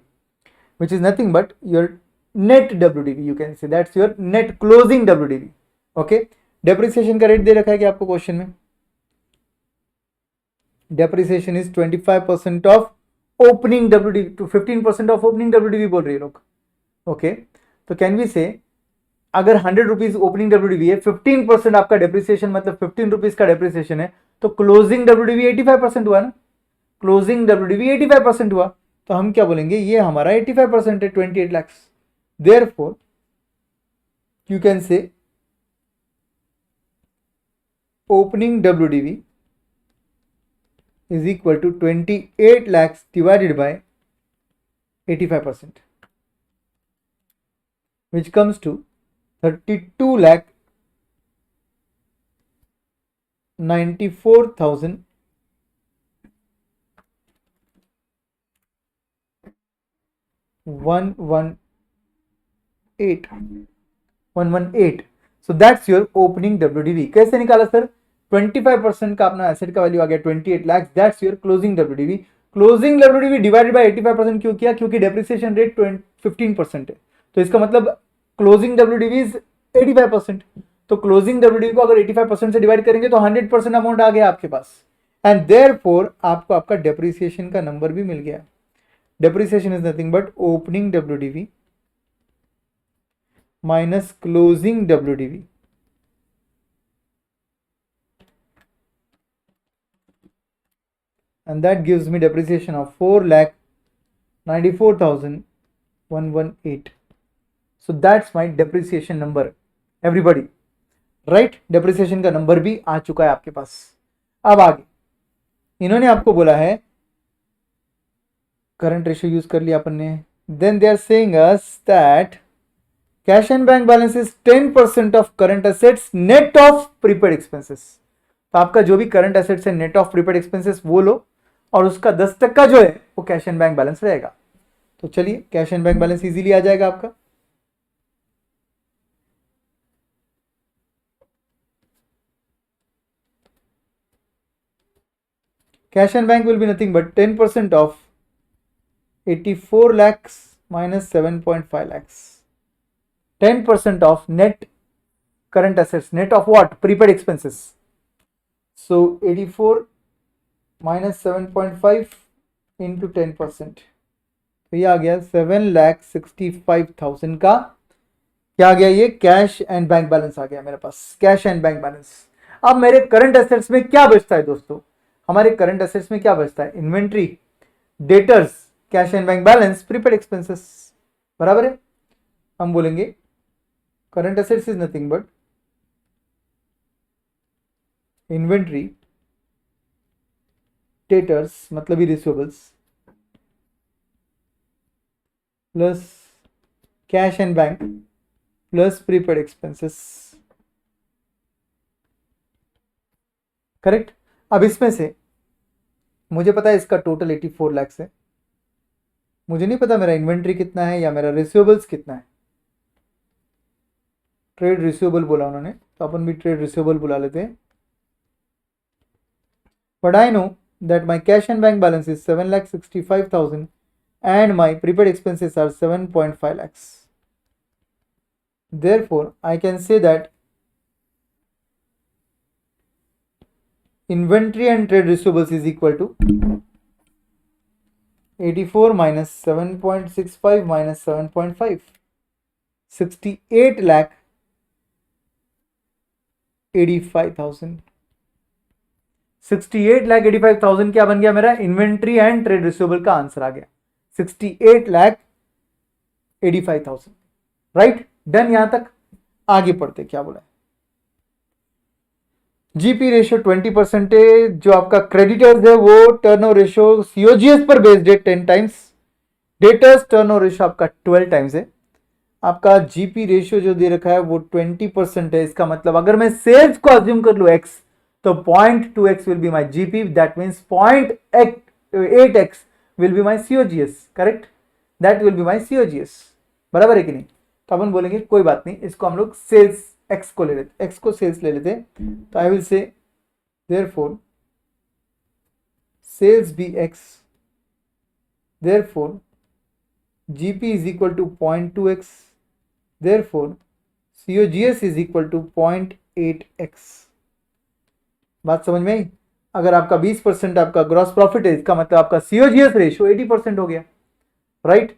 which is nothing but your net WDV, you can say that's your net closing WDV. okay, depreciation का रेट दे रखा है कि आपको क्वेश्चन में, depreciation is 25% of opening WDV to 15% of opening WDV बोल रही है लोग। ओके, तो कैन वी से अगर 100 रुपीज ओपनिंग WDV है, 15% आपका डेप्रिसिएशन मतलब 15 रुपीज का डेप्रिसिएशन है, तो क्लोजिंग WDV 85% हुआ ना, क्लोजिंग WDV 85% हुआ। तो हम क्या बोलेंगे, ये हमारा 85% है, 28 lakhs. Therefore you can say opening WDV is equal to 28 lakhs divided by 85%, which comes to 32 lakh 94,000 118। So that's your opening WDV। कैसे निकाला सर, 25% का अपना एसेट का वैल्यू आ गया 28 lakh, that's your closing WDV। Closing WDV divided by 85% क्यों किया, क्योंकि depreciation rate 15% है, तो इसका मतलब क्लोजिंग WDV इज 85%। तो क्लोजिंग WDV को अगर 85% से डिवाइड करेंगे तो 100% अमाउंट आ गया आपके पास, एंड देयरफॉर आपको आपका डेप्रिसिएशन का नंबर भी मिल गया। depreciation is nothing but opening WDV minus closing WDV. And that gives me depreciation of 4,94,118. So that's my depreciation number, everybody. Right depreciation का नंबर भी आ चुका है आपके पास. अब आगे इन्होंने आपको बोला है करंट रेशियो यूज कर लिया अपन ने. Then they are saying us that cash and bank balance is 10% of current assets net of prepaid expenses. तो आपका जो भी करंट एसेट्स है नेट ऑफ प्रीपेड एक्सपेंसेस वो लो और उसका 10% जो है वो कैश एंड बैंक बैलेंस रहेगा. तो चलिए cash and bank balance easily आ जाएगा आपका. Cash and bank will be nothing but 10% of 84 lakhs minus 7.5 lakhs. 10% of net current assets. Net of what? Prepaid expenses. So 84 minus 7.5 into 10%. तो ये आ गया 7,65,000 का क्या आ गया, ये कैश एंड बैंक बैलेंस आ गया मेरे पास. Cash and bank balance. अब मेरे करंट एसेट्स में क्या बचता है दोस्तों? हमारे करंट एसेट्स में क्या बचता है? Inventory, debtors, cash and bank balance, prepaid expenses. बराबर है. हम बोलेंगे current assets is nothing but inventory, debtors मतलब ही receivables plus cash and bank plus prepaid expenses. Correct. अब इसमें से मुझे पता है इसका टोटल 84 लाख है. मुझे नहीं पता मेरा इन्वेंट्री कितना है या मेरा रिसीवेबल्स कितना है. ट्रेड रिसीवेबल बोला उन्होंने तो अपन भी ट्रेड रिसीवेबल बुला लेते हैं. But I know that my cash and bank balance is 7,65,000 and my prepaid expenses are 7.5 lakhs. Therefore, I can say that inventory and trade receivables is equal to 84 minus 7.65 minus 7.5, 68 lakh 85,000. 68 lakh 85,000 क्या बन गया मेरा? Inventory and trade receivable का answer आ गया 68,85,000. Right. Done. यहां तक. आगे पढ़ते क्या बोला है. जीपी रेशियो 20% है. जो आपका क्रेडिटर्स है वो टर्नओवर रेशियो सीओजीएस पर बेस्ड है 10 टाइम्स. डेटर्स टर्नओवर रेशियो आपका 12 टाइम्स है. आपका जीपी रेशियो जो दे रखा है वो 20% है. इसका मतलब अगर मैं सेल्स को अज्यूम कर लू x तो 0.2x will be my GP. That means 0.8x will be my COGS. Correct. That will be my COGS. बराबर है कि नहीं. तो अपन बोलेंगे कोई बात नहीं, इसको हम लोग सेल्स x को ले लेते, x को सेल्स ले लेते. तो I will say therefore sales be x, therefore GP is equal to 0.2x, therefore COGS is equal to 0.8x. बात समझ में आई. अगर आपका 20% आपका ग्रॉस प्रॉफिट है इसका मतलब आपका सीओजीएस रेशियो 80% हो गया. राइट.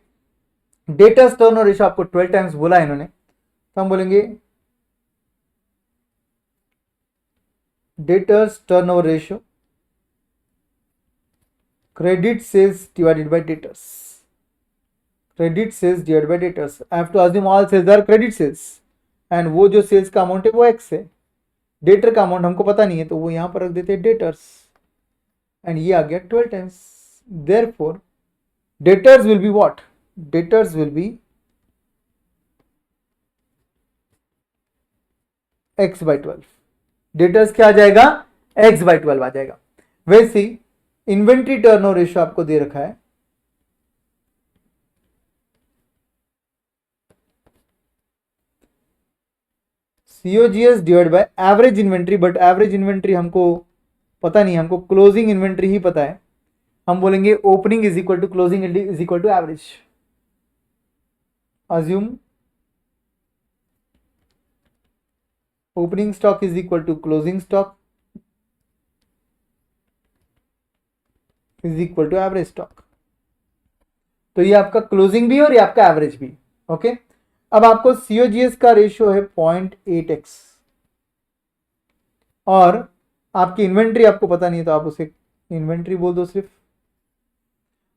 डेटर्स टर्नओवर रेशियो आपको 12 टाइम्स बोला है इन्होंने तो हम बोलेंगे debtors turnover ratio credit sales divided by debtors. Credit sales divided by debtors. I have to assume all sales are credit sales and वो जो सेल्स का अमाउंट है वो एक्स है. डेटर का अमाउंट हमको पता नहीं है तो वो यहां पर रख देते हैं डेटर्स एंड ये आ गया 12 times. Therefore debtors will be what? Debtors will be x by 12. Debtors क्या आ जाएगा? x by 12 आ जाएगा. वैसे ही इन्वेंट्री टर्नओवर रेशियो आपको दे रखा है COGS divide by average inventory. But average inventory हमको पता नहीं, हमको क्लोजिंग इन्वेंट्री ही पता है. हम बोलेंगे opening is equal to closing is equal to average. Assume opening stock is equal to closing stock is equal to average stock. तो ये आपका क्लोजिंग भी और ये आपका एवरेज भी। ओके, अब आपको सीओजीएस का रेशियो है 0.8x और आपकी इन्वेंट्री आपको पता नहीं है तो आप उसे इन्वेंट्री बोल दो सिर्फ,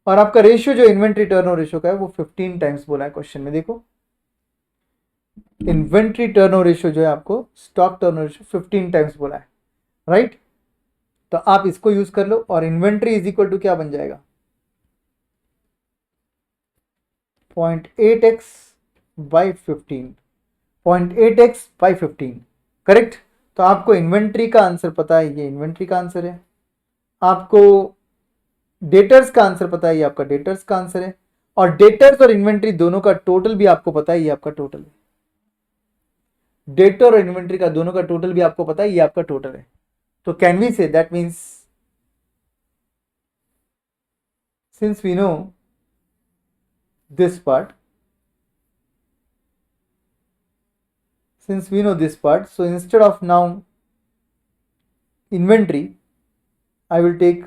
और आपका रेशियो जो इन्वेंट्री टर्नओवर रेशियो का है वो 15 टाइम्स बोला है क्वेश्चन में। देखो इन्वेंट्री टर्नओवर रेशियो जो है आपको स्टॉक टर्नओवर रेशियो 15 टाइम्स बोला है, राइट। तो आप इसको यूज कर लो और इन्वेंट्री इज इक्वल टू क्या बन जाएगा 0.8x by 15, 0.8x by 15, correct. तो आपको इन्वेंट्री का आंसर पता है, ये इन्वेंट्री का आंसर है। आपको डेटर्स का आंसर पता है, ये आपका डेटर्स का आंसर है। और डेटर्स और इन्वेंट्री दोनों का टोटल भी आपको पता है, ये आपका टोटल है। डेटर और इन्वेंट्री का दोनों का टोटल भी आपको पता है, ये आपका टोटल है। तो can we say that means since we know this part, so instead of now inventory I will take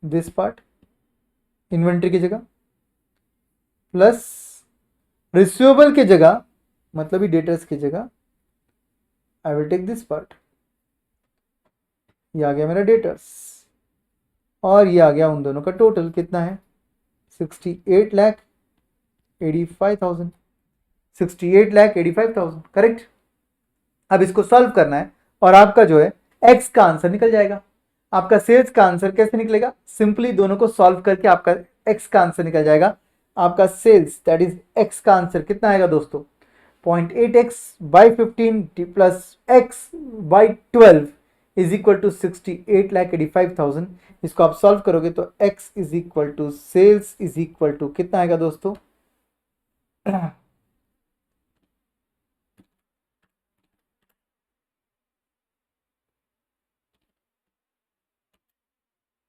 this part inventory की जगह प्लस रिसीवेबल की जगह मतलब ही डेटर्स की जगह I will take this part. ये आ गया मेरा डेटर्स और ये आ गया उन दोनों का टोटल कितना है 68,85,000, 68,85,000, करेक्ट। अब इसको सॉल्व करना है और आपका जो है एक्स का आंसर निकल जाएगा। आपका सेल्स का आंसर कैसे निकलेगा, सिंपली दोनों को सॉल्व करके आपका एक्स का आंसर निकल जाएगा। आपका सेल्स दैट इज एक्स का आंसर कितना आएगा दोस्तों 0.8x by 15 plus x by 12 is equal to 68,85,000। इसको आप सॉल्व करोगे तो x is equal to sales is equal to कितना आएगा दोस्तों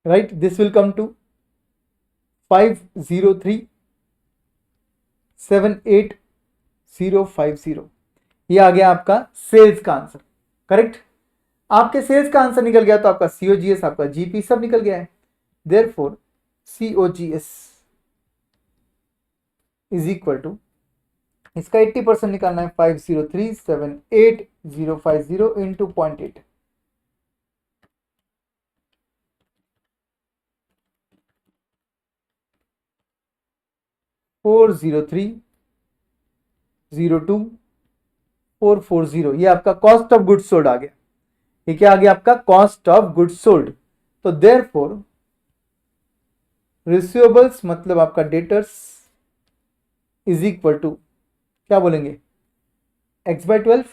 right, this will come to 503,78050। ये आ गया आपका सेल्स का आंसर, करेक्ट। आपके सेल्स का आंसर निकल गया तो आपका सीओजीएस आपका जीपी सब निकल गया है। Therefore COGS is equal to इसका 80% निकालना है 503,78050 इंटू 0.8 403,02,440। ये आपका कॉस्ट ऑफ गुड्स सोल्ड आ गया। ये क्या आ गया आपका कॉस्ट ऑफ गुड्स सोल्ड। तो देयरफॉर रिसीवेबल्स मतलब आपका डेटर्स इज इक्वल टू क्या बोलेंगे x बाय 12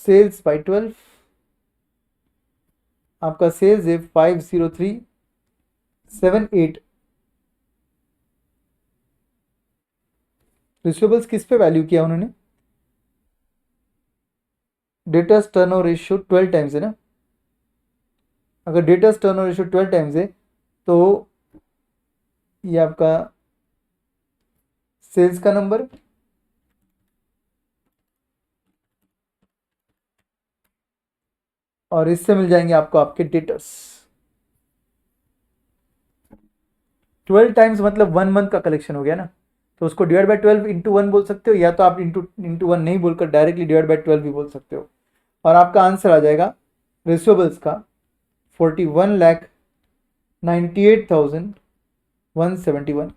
सेल्स बाय 12। आपका सेल्स है 503,780। रिसीवेबल्स किस पे वैल्यू किया उन्होंने, डेटर्स टर्नओवर रेशियो 12 टाइम्स है ना। अगर डेटर्स टर्नओवर रेशियो 12 टाइम्स है तो ये आपका सेल्स का नंबर और इससे मिल जाएंगे आपको आपके डेटर्स। 12 टाइम्स मतलब 1 मंथ का कलेक्शन हो गया ना, तो उसको डिवाइड बाय 12 इंटू 1 बोल सकते हो, या तो आप इंटू 1 नहीं बोलकर डायरेक्टली डिवाइड बाय 12 भी बोल सकते हो। और आपका आंसर आ जाएगा रिसीवेबल्स का 41,98,171,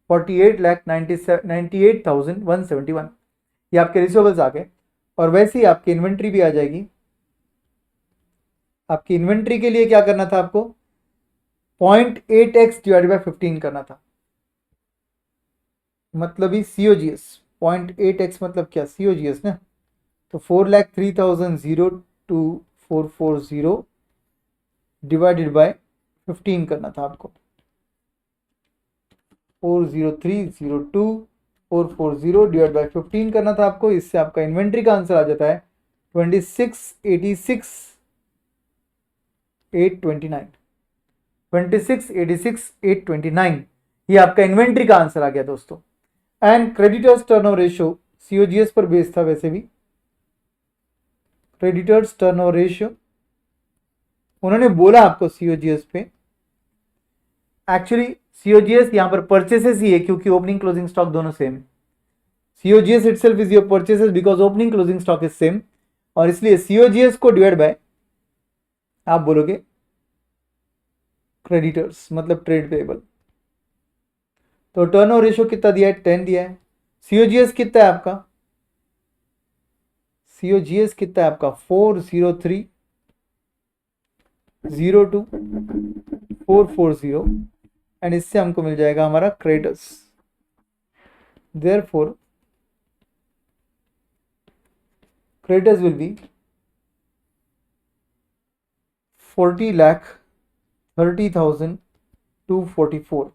48,98,171। ये आपके रिसीवेबल्स आ गए। और वैसे ही आपकी इन्वेंट्री भी आ जाएगी। आपकी इन्वेंट्री के लिए क्या करना था आपको 0.8x डिवाइड बाय 15 करना था, मतलब ही सीओजीएस 0.8x मतलब क्या सीओजीएस ना। तो 4,03,002,440 डिवाइडेड बाय 15 करना था आपको। 403,02440 डिवाइड बाय 15 करना था आपको। इससे आपका इन्वेंट्री का आंसर आ जाता है 26,86,829, 26,86,829। ये आपका इन्वेंट्री का आंसर आ गया दोस्तों। And creditors turnover ratio COGS पर बेस्ड था वैसे भी, क्रेडिटर्स टर्नओवर रेशियो, उन्होंने बोला आपको सीओजीएस पे, एक्चुअली सीओजीएस यहां पर परचेसेस ही है क्योंकि ओपनिंग क्लोजिंग स्टॉक दोनों same. COGS itself is your purchases because opening closing stock is same, और इसलिए सीओजीएस को डिवाइड बाय आप बोलोगे क्रेडिटर्स मतलब ट्रेड पेएबल। तो टर्नओवर रेशियो कितना दिया है, 10 दिया है। सीओजीएस कितना है आपका, सीओजीएस कितना है आपका 403.02.440 एंड इससे हमको मिल जाएगा हमारा creditors. Therefore creditors will be 40,30,244,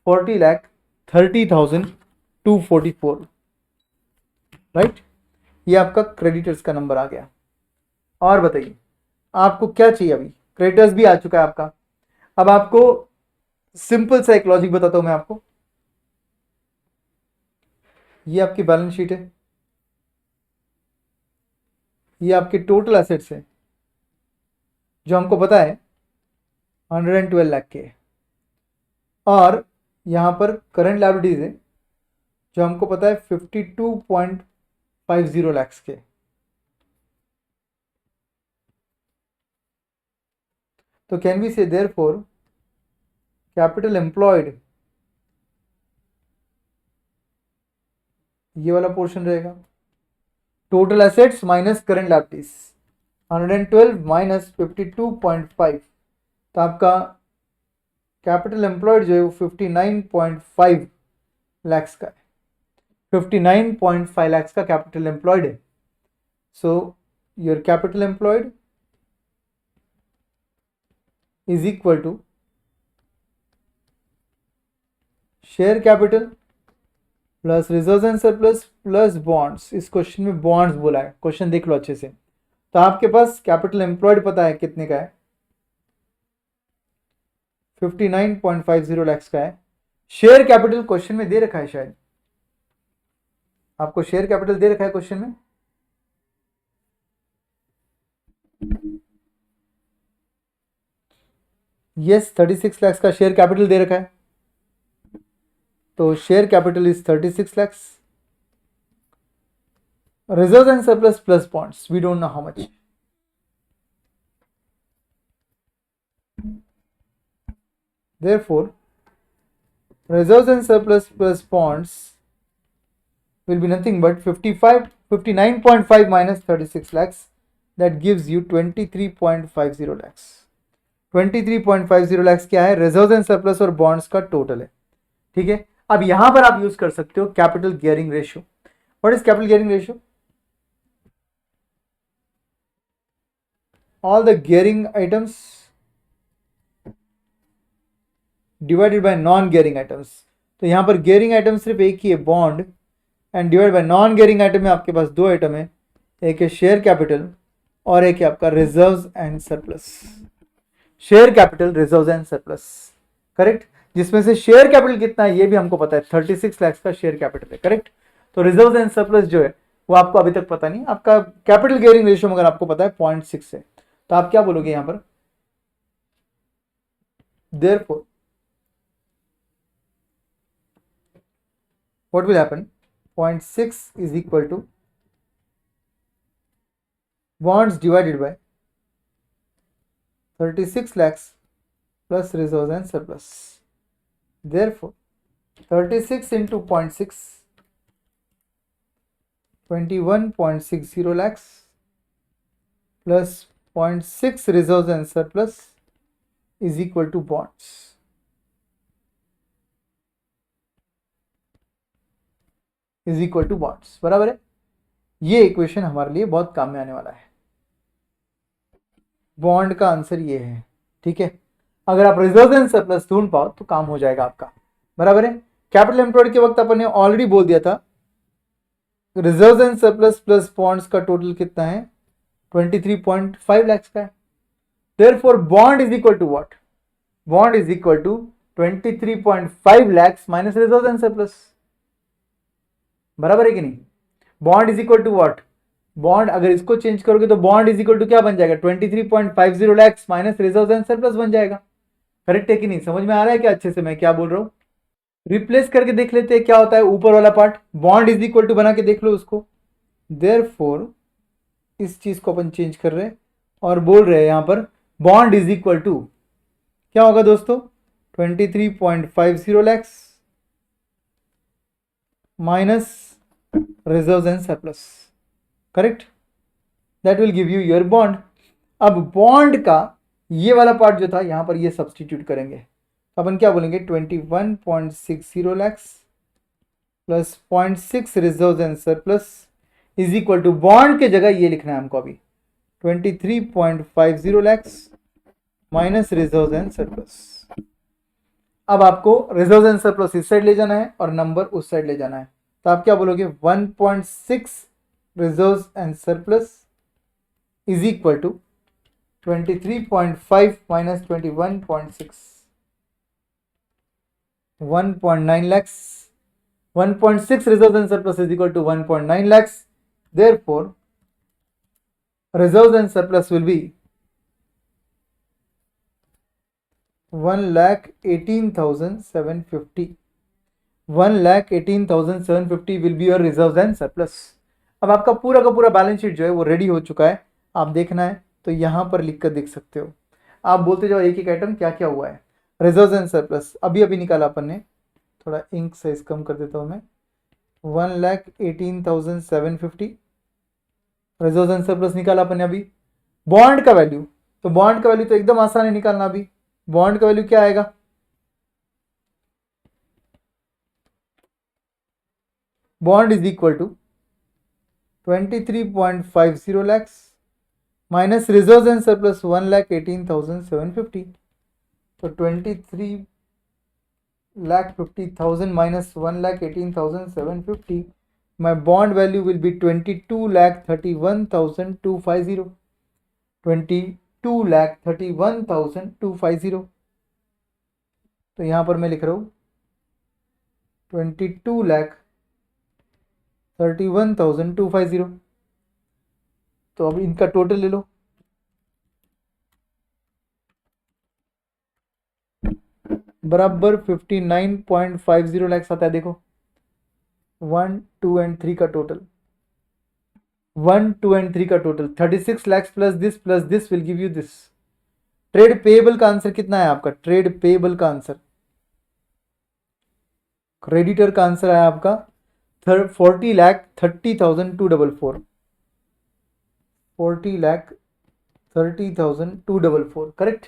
40,30,244, right. ये आपका क्रेडिटर्स का नंबर आ गया। और बताइए आपको क्या चाहिए, अभी क्रेडिटर्स भी आ चुका है आपका। अब आपको सिंपल सा एक लॉजिक बताता हूं मैं आपको। ये आपकी बैलेंस शीट है, ये आपके टोटल एसेट्स है जो हमको पता है 112 लाख के, और यहां पर करंट लायबिलिटीज है जो हमको पता है 52.50 लाख के। तो कैन वी से देयरफॉर कैपिटल एम्प्लॉयड, ये वाला पोर्शन रहेगा, total assets minus current liabilities 112 minus 52.5, तो आपका कैपिटल एम्प्लॉयड जो है वो 59.5 लैक्स का है, 59.5 लैक्स का कैपिटल एम्प्लॉयड है। So your capital employed is equal to share capital plus reserve and surplus plus bonds. इस क्वेश्चन में बॉन्ड्स बोला है, क्वेश्चन देख लो अच्छे से। तो आपके पास कैपिटल एम्प्लॉयड पता है कितने का है, 59.50 लाख का है। शेयर कैपिटल क्वेश्चन में दे रखा है, शायद आपको शेयर कैपिटल दे रखा है क्वेश्चन में। यस 36 लाख का शेयर कैपिटल दे रखा है, तो share capital is 36 lakhs. Reserves and surplus plus bonds, we don't know how much. Therefore, reserves and surplus plus bonds will be nothing but 59.5 minus 36 lakhs. That gives you 23.50 lakhs. 23.50 lakhs क्या है, reserves and surplus और bonds का total है। ठीक है, अब यहां पर आप यूज कर सकते हो capital gearing ratio. What is capital gearing ratio? All the gearing items divided by non gearing items. तो यहां पर गियरिंग आइटम सिर्फ एक ही है, bond, and divide by non gearing item में आपके पास दो आइटम है, एक है शेयर कैपिटल और एक है आपका reserves and surplus. Share capital, reserves and surplus, correct. जिसमें से शेयर कैपिटल कितना है ये भी हमको पता है, 36 लाख का शेयर कैपिटल है, करेक्ट। तो रिजर्व्स एंड सरप्लस जो है वो आपको अभी तक पता नहीं। आपका कैपिटल गियरिंग रेशियो मगर आपको पता है 0.6 है, तो आप क्या बोलोगे यहां पर, therefore what will happen, 0.6 is equal to bonds divided by 36 lakhs plus reserves and surplus. Therefore 36 into 0.6, 21.60 lakhs plus 0.6 reserves and surplus is equal to bonds. Is equal to bonds, बराबर है। ये इक्वेशन हमारे लिए बहुत काम में आने वाला है। बॉन्ड का आंसर ये है, ठीक है। अगर आप रिजर्व एंड सरप्लस ढूंढ पाओ तो काम हो जाएगा आपका, बराबर है। कैपिटल एम्प्लॉयड के वक्त अपन ने ऑलरेडी बोल दिया था reserve and surplus plus bonds का टोटल कितना है, 23.5 लाख का है। Therefore bond is equal to what, bond is equal to 23.5 lakh minus reserve and surplus, बराबर है कि नहीं। Bond is equal to what, bond अगर इसको चेंज करोगे तो बॉन्ड इज इक्वल टू क्या बन जाएगा, 23.50 lakh minus reserve and surplus बन जाएगा। करेक्ट है कि नहीं, समझ में आ रहा है क्या अच्छे से मैं क्या बोल रहा हूं। रिप्लेस करके देख लेते हैं क्या होता है, ऊपर वाला part bond is equal to बना के देख लो उसको। देयरफॉर इस चीज को अपन चेंज कर रहे हैं और बोल रहे हैं यहां पर बॉन्ड इज इक्वल टू क्या होगा दोस्तों, 23.50 lakhs minus reserve and surplus. Correct, that will give you your bond. अब बॉन्ड का ये वाला पार्ट जो था यहां पर ये सब्सटीट्यूट करेंगे, तो अपन क्या बोलेंगे 21.60 lakhs plus 0.6 reserve and surplus is equal to bond के जगह ये लिखना है हमको अभी 23.50 lakhs minus reserve and surplus. अब आपको रिजर्व एंड सरप्लस इस साइड ले जाना है और नंबर उस साइड ले जाना है, तो आप क्या बोलोगे 1.6 reserve and surplus is equal to 23.5 minus 21.6, 1.9 lakhs, 1.6 reserves and surplus is equal to 1.9 lakhs. Therefore, reserves and surplus will be 1,18,750. 1,18,750 will be your reserves and surplus. अब आपका पूरा का पूरा बैलेंस शीट जो है वो रेडी हो चुका है, आप देखना है तो यहां पर लिख कर देख सकते हो। आप बोलते जाओ एक एक आइटम क्या क्या हुआ है। रिजर्व्स एंड सरप्लस अभी अभी निकाला अपन ने, थोड़ा इंक साइज कम कर देता हूं मैं, 1,18,750 रिजर्व्स एंड सरप्लस निकाला अपन ने अभी। बॉन्ड का वैल्यू, तो बॉन्ड का वैल्यू तो एकदम आसान है निकालना। अभी बॉन्ड का वैल्यू क्या आएगा, bond is equal to 23.50 lakhs minus reserves and surplus 1,18,750, तो 23,50,000 minus 1,18,750, my bond value will be 22,31,250, 22,31,250। तो यहां पर मैं लिख रहा हूं 22,31,250। तो अब इनका टोटल ले लो, बराबर 59.50 लैक्स आता है। देखो 1, 2 एंड 3 का टोटल, 1, 2 एंड 3 का total 36 lakhs plus this will give you this. Trade payable का आंसर कितना है आपका, ट्रेड पेएबल का आंसर, क्रेडिटर का आंसर है आपका 40,30,244, 40,30,244। करेक्ट।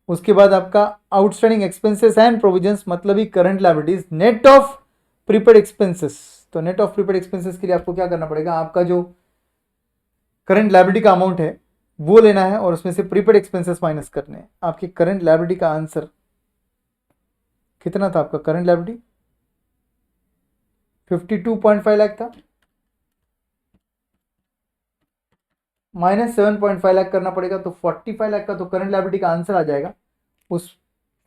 उसके बाद आपका आउटस्टैंडिंग एक्सपेंसेस एंड प्रोविजंस मतलब ही current liabilities net of prepaid expenses. तो नेट ऑफ प्रीपेड एक्सपेंसेस के लिए आपको क्या करना पड़ेगा, आपका जो करंट लायबिलिटी का अमाउंट है वो लेना है और उसमें से प्रीपेड एक्सपेंसेस माइनस करने हैं। आपकी करंट लायबिलिटी का आंसर कितना था, आपका करंट लायबिलिटी 52.5 लाख था, माइनस 7.5 लाख करना पड़ेगा, तो 45 लाख का तो करंट लायबिलिटी का आंसर आ जाएगा। उस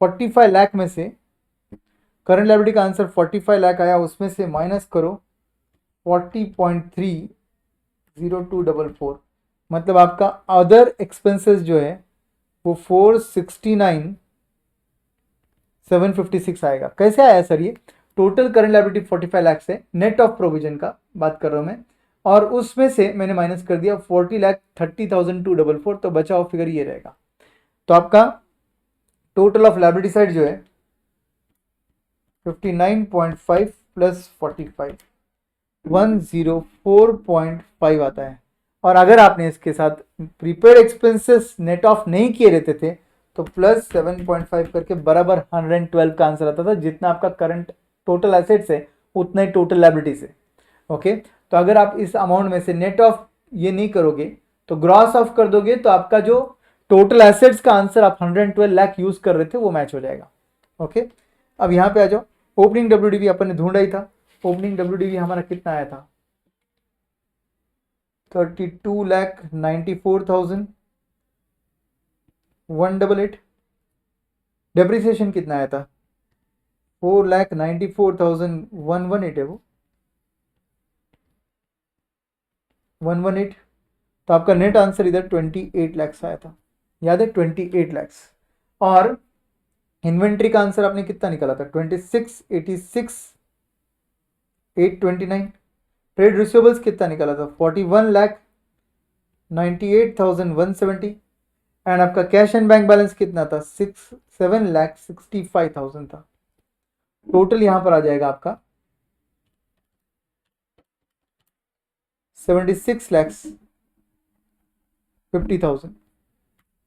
45 लाख में से करंट लायबिलिटी का आंसर 45 लाख आया, उसमें से माइनस करो 40.30244, मतलब आपका अदर एक्सपेंसेस जो है वो 469,756 आएगा। कैसे आया सर ये, टोटल करंट लायबिलिटी 45 लाख है, नेट ऑफ प्रोविजन का बात कर रहा हूं मैं, और उसमें से मैंने माइनस कर दिया 40,30,244, तो बचा हुआ फिगर ये रहेगा। तो आपका टोटल ऑफ लायबिलिटी साइड जो है 59.5 प्लस 45 104.5 आता है। और अगर आपने इसके साथ प्रीपेड एक्सपेंसेस नेट ऑफ नहीं किए रहते थे तो प्लस 7.5 करके बराबर 112 का आंसर आता था। जितना आपका करंट टोटल एसेट्स है उतना ही टोटल लायबिलिटीज है। ओके, तो अगर आप इस अमाउंट में से नेट ऑफ ये नहीं करोगे तो ग्रॉस ऑफ कर दोगे तो आपका जो टोटल एसेट्स का आंसर आप 112 लाख यूज कर रहे थे वो मैच हो जाएगा। ओके, अब यहां पे आ जाओ। ओपनिंग डब्ल्यूडीवी अपन ने ढूंढा ही था, ओपनिंग डब्ल्यूडीवी हमारा कितना आया था 32,94,188। डेप्रिसिएशन कितना आया था 4,94,118 है वो। 118, तो आपका नेट आंसर इधर 28 लाख आया था, याद है 28 लाख। और इन्वेंट्री का आंसर आपने कितना निकाला था 26,86,829। ट्रेड रिसीवेबल्स कितना निकाला था 41,98,170। एंड आपका कैश एंड बैंक बैलेंस कितना था 7,65,000 था। टोटल यहां पर आ जाएगा आपका 76,50,000।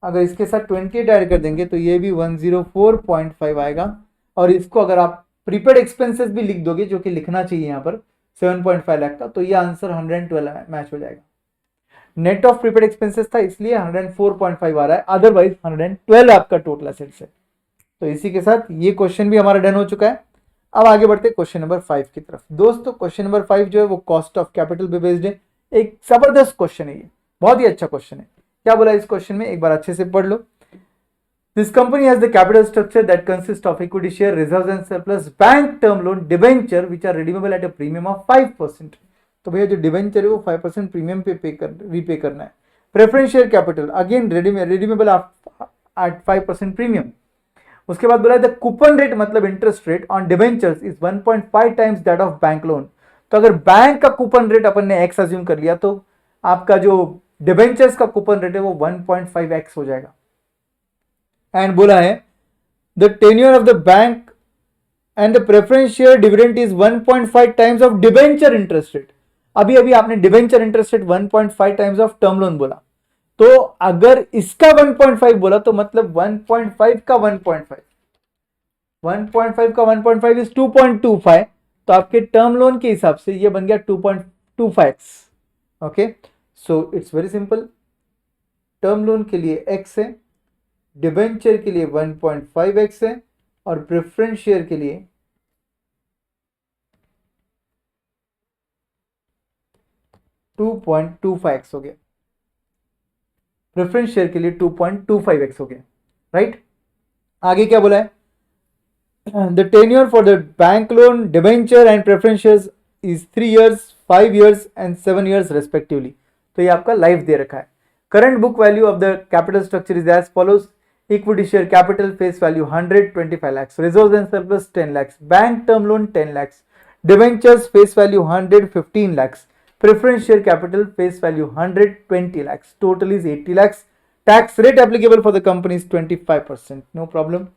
अगर इसके साथ 28 ऐड कर देंगे तो ये भी 104.5 आएगा। और इसको अगर आप प्रीपेड एक्सपेंसेस भी लिख दोगे, जो कि लिखना चाहिए यहाँ पर 7.5 लाख का, तो ये आंसर 112 मैच हो जाएगा। नेट ऑफ प्रीपेड एक्सपेंसेस था इसलिए 104.5 आ रहा है, अदरवाइज 112 आपका टोटल एसेट्स है। तो इसी के साथ ये क्वेश्चन भी हमारा डन हो चुका है। अब आगे बढ़ते क्वेश्चन नंबर 5 की तरफ। दोस्तों क्वेश्चन नंबर 5 जो है वो कॉस्ट ऑफ कैपिटल पे बेस्ड है। एक जबरदस्त क्वेश्चन है, ये बहुत ही अच्छा क्वेश्चन है। क्या बोला इस क्वेश्चन में, एक बार अच्छे से पढ़ लो। This company has the capital structure that consist of equity share, reserves and surplus, bank term loan, debenture which are redeemable at a premium of 5%। तो भैया जो डिबेंचर है वो 5% प्रीमियम पे रीपे करना है। Preference share capital again redeemable eight 5% premium. उसके बाद बोला द कूपन रेट मतलब interest rate on debentures is 1.5 times that of bank loan. तो अगर बैंक का कूपन रेट अपन ने एक्स अज्यूम कर लिया तो आपका जो डिबेंचर्स का कूपन रेट है वो 1.5x हो जाएगा। एंड बोला है the tenure of the bank and the preference share dividend is 1.5 times of debenture interest rate. अभी अभी आपने debenture interest rate 1.5 times of term loan बोला, तो अगर इसका 1.5 बोला तो मतलब 1.5 का 1.5 का 1.5 इज 2.25। तो आपके टर्म लोन के हिसाब से ये बन गया 2.25x। Okay, so it's very simple. Term loan के लिए x है, डिबेंचर के लिए 1.5x है, और प्रेफरेंस शेयर के लिए 2.25x हो गया। प्रेफरेंस शेयर के लिए 2.25x हो गया, राइट। आगे क्या बोला है, the tenure for the bank loan, debenture and preference shares is 3 years, 5 years and 7 years respectively. तो ये आपका लाइफ दे रखा है। Current book value of the capital structure is as follows. Equity share capital face value 125 lakhs, reserves and surplus 10 lakhs, bank term loan 10 lakhs, debentures face value 115 lakhs, preference share capital face value 120 lakhs, total is 80 lakhs। Tax rate applicable for the company is 25%, no problem.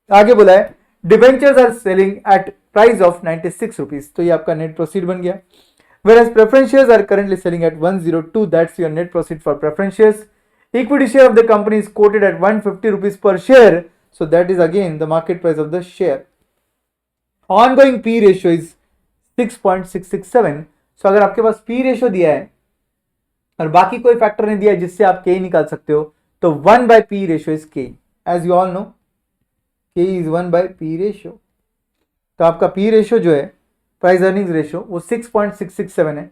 आगे बोला है debentures are selling at price of 96 rupees, तो ये आपका net proceed बन गया। Whereas preference shares are currently selling at 102, that's your net proceed for preference shares. Equity share of the company is quoted at 150 rupees per share, so that is again the market price of the share. Ongoing P ratio is 6.667. So अगर आपके पास P ratio दिया है और बाकी कोई factor नहीं दिया है जिससे आप K निकाल सकते हो, तो 1 by P ratio is K. As you all know, K is 1 by P ratio. तो आपका P ratio जो है प्राइस अर्निंग्स रेशियो वो 6.667 है,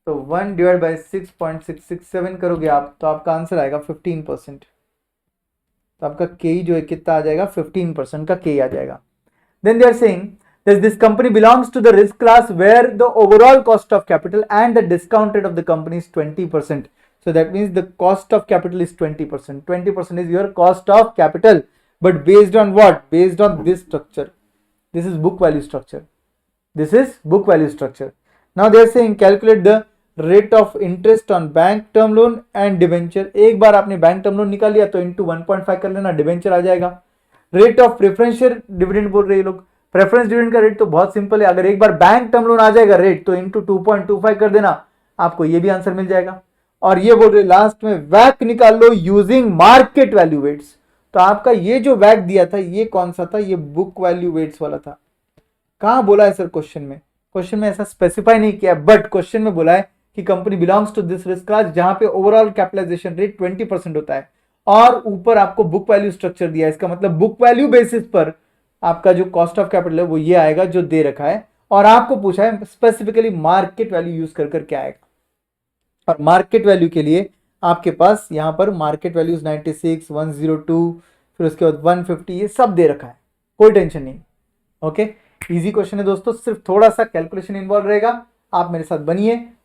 तो 1 डिवाइड बाई 6.667 करोगे आप तो आपका आंसर आएगा 15%। तो आपका के जो है कितना आ जाएगा 15% का के आ जाएगा। Then they are saying that this company belongs to the risk class where the overall cost of capital and the discount rate of the company is 20%. So that means the cost of capital is 20%. 20% is your cost of capital, but based on what? Based on this structure. This is book value structure. This is book value structure. Now they are saying calculate the rate of interest on bank term loan and debenture. एक बार आपने bank term loan निकाल लिया तो into 1.5 कर लेना, debenture आ जाएगा। Rate of preferential dividend बोल रहे हैं लोग। प्रेफरेंस डिविडेंड का रेट तो बहुत सिंपल है, अगर एक बार बैंक टर्म लोन आ जाएगा रेट तो इंटू 2.25 कर देना, आपको ये भी आंसर मिल जाएगा। और ये बोल रहे लास्ट में वैक निकाल लो यूजिंग मार्केट वैल्यू वेट्स। तो आपका ये जो वैक दिया था ये कौन सा था, ये बुक वैल्यू वेट्स वाला था। कहां बोला है सर क्वेश्चन में? क्वेश्चन में ऐसा स्पेसिफाई नहीं किया, बट क्वेश्चन में बोला है कि company belongs to this risk class जहां पे ओवरऑल कैपिटलाइजेशन रेट 20% होता है, और ऊपर आपको बुक वैल्यू स्ट्रक्चर दिया है। इसका मतलब बुक वैल्यू बेसिस पर आपका जो कॉस्ट ऑफ कैपिटल है वो ये आएगा जो दे रखा है, और आपको पूछा है स्पेसिफिकली मार्केट वैल्यू यूज कर क्या आएगा। और मार्केट वैल्यू के लिए आपके पास यहां पर मार्केट वैल्यूज 96, 102, फिर उसके बाद 150, ये सब दे रखा है, कोई टेंशन नहीं। ओके, इजी क्वेश्चन है दोस्तों, सिर्फ थोड़ा सा कैलकुलेशन इन्वॉल्व रहेगा। आप मेरे साथ बनिए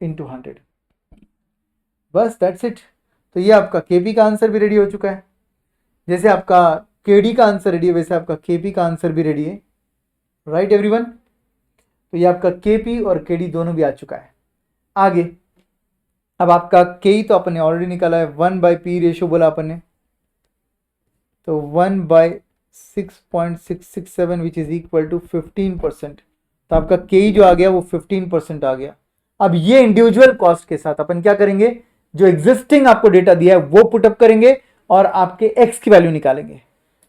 इंटू 100। बस दैट्स इट। तो ये आपका केपी का आंसर भी रेडी हो चुका है। जैसे आपका केडी का आंसर रेडी है वैसे आपका केपी का आंसर भी रेडी है। Right everyone. तो ये आपका केपी और केडी दोनों भी आ चुका है। आगे अब आपका के तो अपन ने ऑलरेडी निकाला है, 1/p रेशियो बोला अपन ने, तो 1/6.667 विच इज इक्वल टू 15%। तो आपका के जो आ गया वो 15% आ गया। अब ये इंडिविजुअल कॉस्ट के साथ अपन क्या करेंगे, जो एग्जिस्टिंग आपको डेटा दिया है वो पुटअप करेंगे और आपके एक्स की वैल्यू निकालेंगे।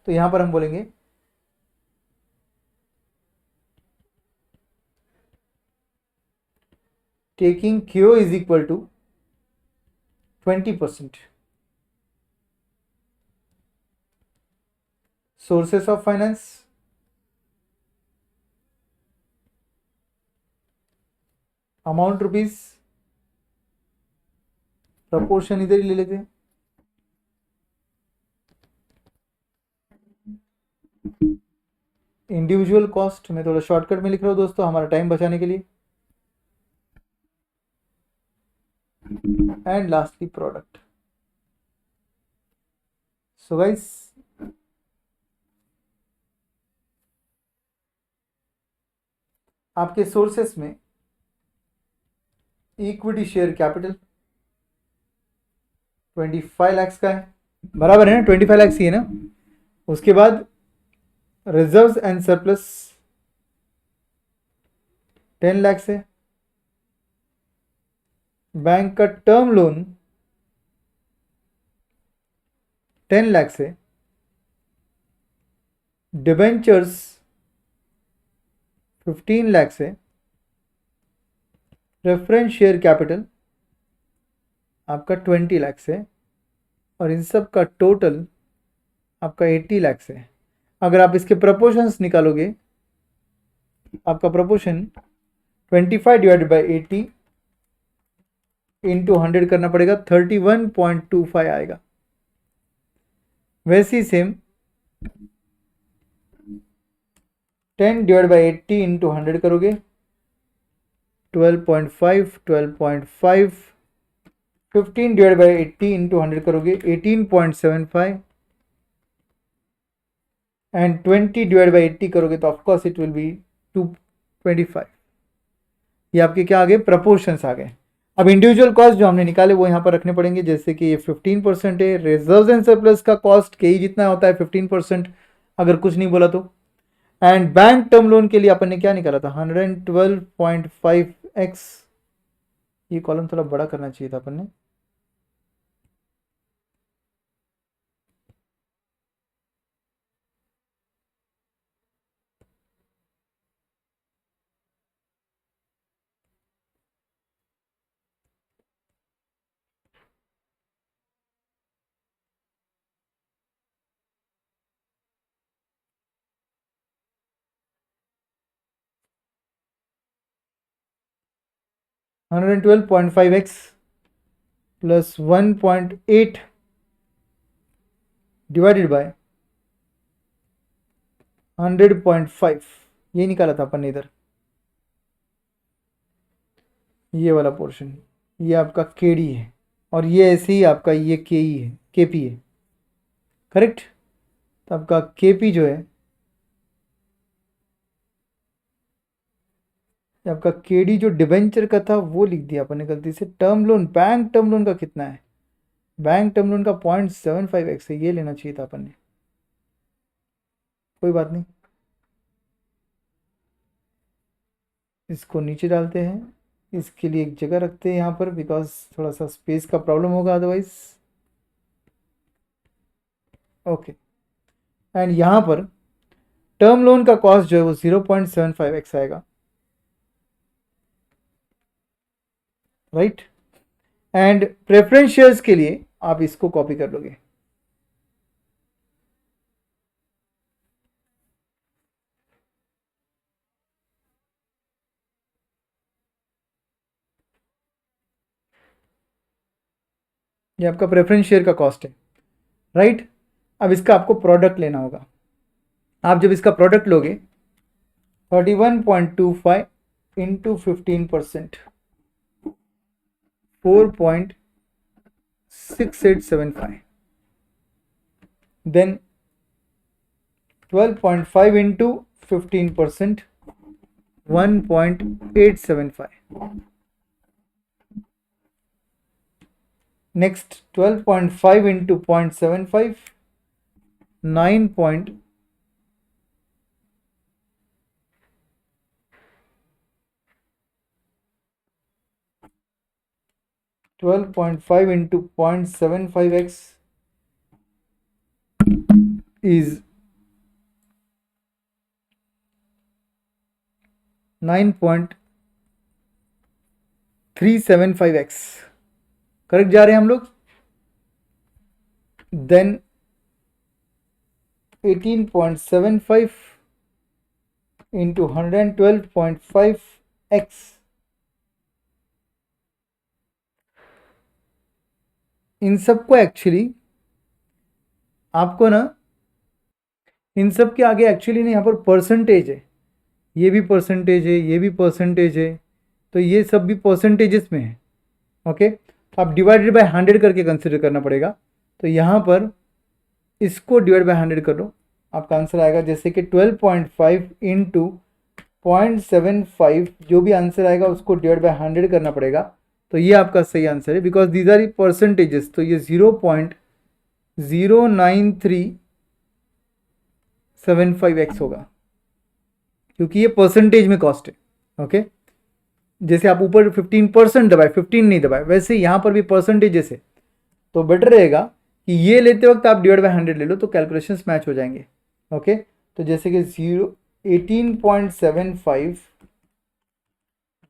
तो यहां पर हम बोलेंगे taking Q is equal to 20%, sources of finance, amount rupees, proportion इधर ही ले लेते हैं, इंडिविजुअल कॉस्ट मैं थोड़ा शॉर्टकट में लिख रहा हूं दोस्तों हमारा टाइम बचाने के लिए, and lastly product. So guys आपके सोर्सेस में इक्विटी शेयर कैपिटल 25 लाख का है, बराबर है ना, 25 लाख ही है ना। उसके बाद रिजर्व्स एंड सरप्लस 10 लाख है, बैंक का टर्म लोन 10 लाख है, डिबेंचर्स 15 लाख है, प्रेफरेंस शेयर कैपिटल आपका 20 लाख है, और इन सब का टोटल आपका 80 लाख है। अगर आप इसके प्रपोर्शंस निकालोगे, आपका प्रपोर्शन 25 डिवाइडेड बाई 80 इंटू 100 करना पड़ेगा, 31.25 आएगा। वैसे ही सेम 10 डिवाइड बाई 80 इंटू 100 करोगे 12.5, 12.5, 15 डिवाइड बाई 80 इंटू 100 करोगे 18.75, एंड 20 डिवाइड बाई 80 करोगे तो ऑफकोर्स इट विल बी 225। ये आपके क्या आ गए, प्रपोर्शंस आ गए। अब इंडिविजुअल कॉस्ट जो हमने निकाले वो यहाँ पर रखने पड़ेंगे, जैसे कि ये 15% है, रिजर्व एंड सरप्लस का कॉस्ट के ही जितना होता है 15%, अगर कुछ नहीं बोला तो। एंड बैंक टर्म लोन के लिए अपन ने क्या निकाला था, 112.5x, ये कॉलम थोड़ा बड़ा करना चाहिए था अपन ने, $112.5x प्लस 1.8 डिवाइडेड बाय 100.5, ये निकाला था अपन ने इधर, ये वाला पोर्शन, ये आपका केडी है, और ये ऐसे ही आपका ये केई है, केपी है, करेक्ट। तो आपका केपी जो है, आपका केडी जो डिबेंचर का था वो लिख दिया अपन ने गलती से। Term loan, bank term loan का कितना है, बैंक टर्म लोन का 0.75x है, ये लेना चाहिए था अपन ने, कोई बात नहीं, इसको नीचे डालते हैं, इसके लिए एक जगह रखते हैं यहाँ पर, बिकॉज थोड़ा सा स्पेस का प्रॉब्लम होगा अदरवाइज। ओके, एंड यहाँ पर टर्म लोन का कॉस्ट जो है वो 0.75x आएगा, राइट। एंड प्रेफरेंस शेयर्स के लिए आप इसको कॉपी कर लोगे, ये आपका प्रेफरेंस शेयर का कॉस्ट है, राइट। अब इसका आपको प्रोडक्ट लेना होगा। आप जब इसका प्रोडक्ट लोगे 31.25 into 15%, 4.6875. Then 12.5 into 15%, 1.875. Next 12.5 into 0.75, 9. 12.5 into 0.75x is 9.375x. Correct जा रहे हैं हम लोग. देन 18.75 into 112.5x, इन सबको एक्चुअली आपको ना, इन सब के आगे एक्चुअली ना यहाँ पर परसेंटेज है, ये भी परसेंटेज है, ये भी परसेंटेज है, तो ये सब भी परसेंटेजेस में है. ओके, तो आप डिवाइडेड बाय 100 करके कंसिडर करना पड़ेगा. तो यहाँ पर इसको डिवाइड बाय 100 कर लो, आपका आंसर आएगा जैसे कि 12.5 इंटू 0.75, जो भी आंसर आएगा उसको डिवाइड बाय 100 करना पड़ेगा. तो ये आपका सही आंसर है, बिकॉज दीज आर परसेंटेजेस. तो ये 0.09375x होगा, क्योंकि ये परसेंटेज में कॉस्ट है. ओके, जैसे आप ऊपर 15% दबाए, 15 नहीं दबाए, वैसे यहाँ पर भी परसेंटेजेस है. तो बेटर रहेगा कि ये लेते वक्त आप डिवाइड बाय 100 ले लो, तो कैलकुलेशंस मैच हो जाएंगे. ओके, तो जैसे कि 18.75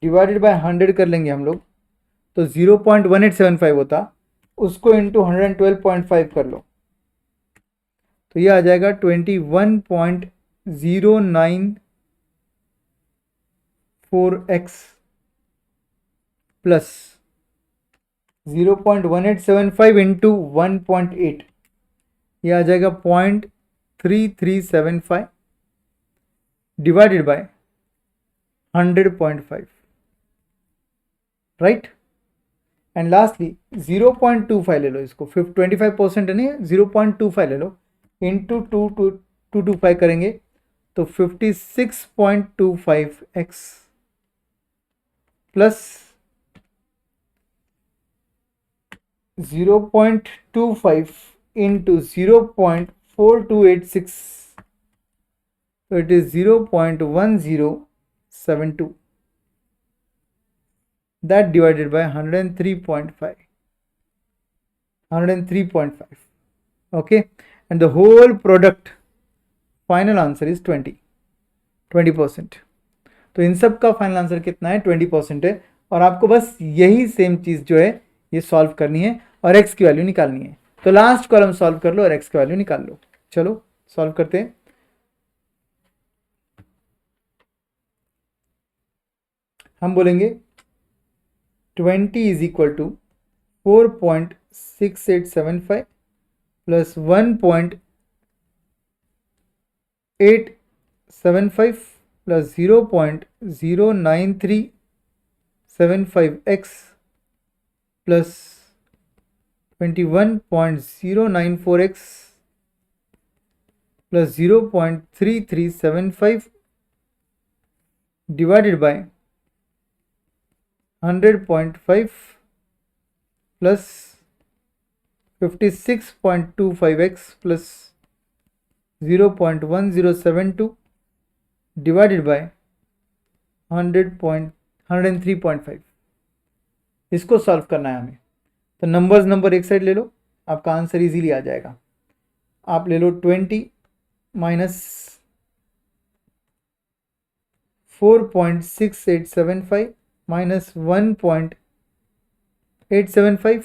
डिवाइडेड बाय 100 कर लेंगे हम लोग, तो 0.1875 होता, उसको इंटू 112.5 कर लो, तो ये आ जाएगा 21.094x प्लस 0.1875 इंटू 1.8, ये आ जाएगा 0.3375 divided by 100.5. Right, and lastly 0.25 ले लो, इसको 25% है नहीं, 0.25 ले लो, इंटू 225 करेंगे तो 56.25x plus 0.25 into 0.4286, so it is 0.1072, that divided by 103.5. Okay, and the whole product final answer is 20%. तो इन सब का फाइनल आंसर कितना है, 20% है. और आपको बस यही सेम चीज जो है ये सॉल्व करनी है और x की वैल्यू निकालनी है. तो लास्ट कॉलम सॉल्व कर लो और x की वैल्यू निकाल लो. चलो सॉल्व करते हैं. हम बोलेंगे 20 is equal to 4.6875 plus 1.875 plus 0.09375x plus 21.094x plus 0.3375 divided by 100.5 plus 56.25x plus 0.1072 divided by 103.5. इसको सॉल्व करना है हमें. तो नंबर एक साइड ले लो, आपका आंसर इजीली आ जाएगा. आप ले लो 20 माइनस 4.6875 माइनस 1.875,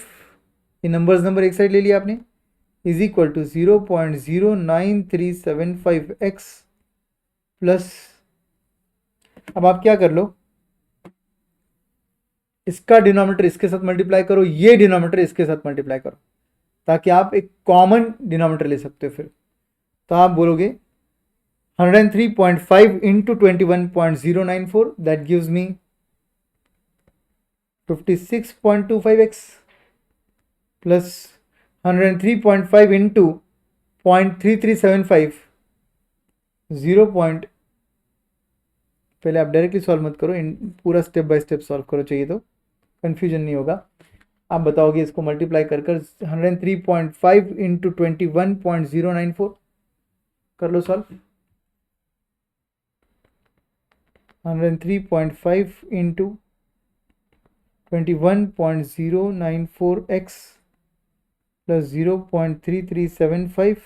ये नंबर एक साइड ले लिया आपने, is equal to 0.09375x plus, अब आप क्या कर लो, इसका डिनोमिनेटर इसके साथ मल्टीप्लाई करो, ये डिनोमिनेटर इसके साथ मल्टीप्लाई करो, ताकि आप एक कॉमन डिनोमिनेटर ले सकते हो. फिर तो आप बोलोगे 103.5 into 21.094, that gives me 56.25x plus 103.5 into 0.3375 0. पहले आप डायरेक्टली सॉल्व मत करो, पूरा स्टेप बाय स्टेप सॉल्व करो, चाहिए तो कंफ्यूजन नहीं होगा। आप बताओगे इसको मल्टीप्लाई कर 103.5 इंटू 21.094 कर लो सॉल्व। 103.5 into 21.094x plus 0.3375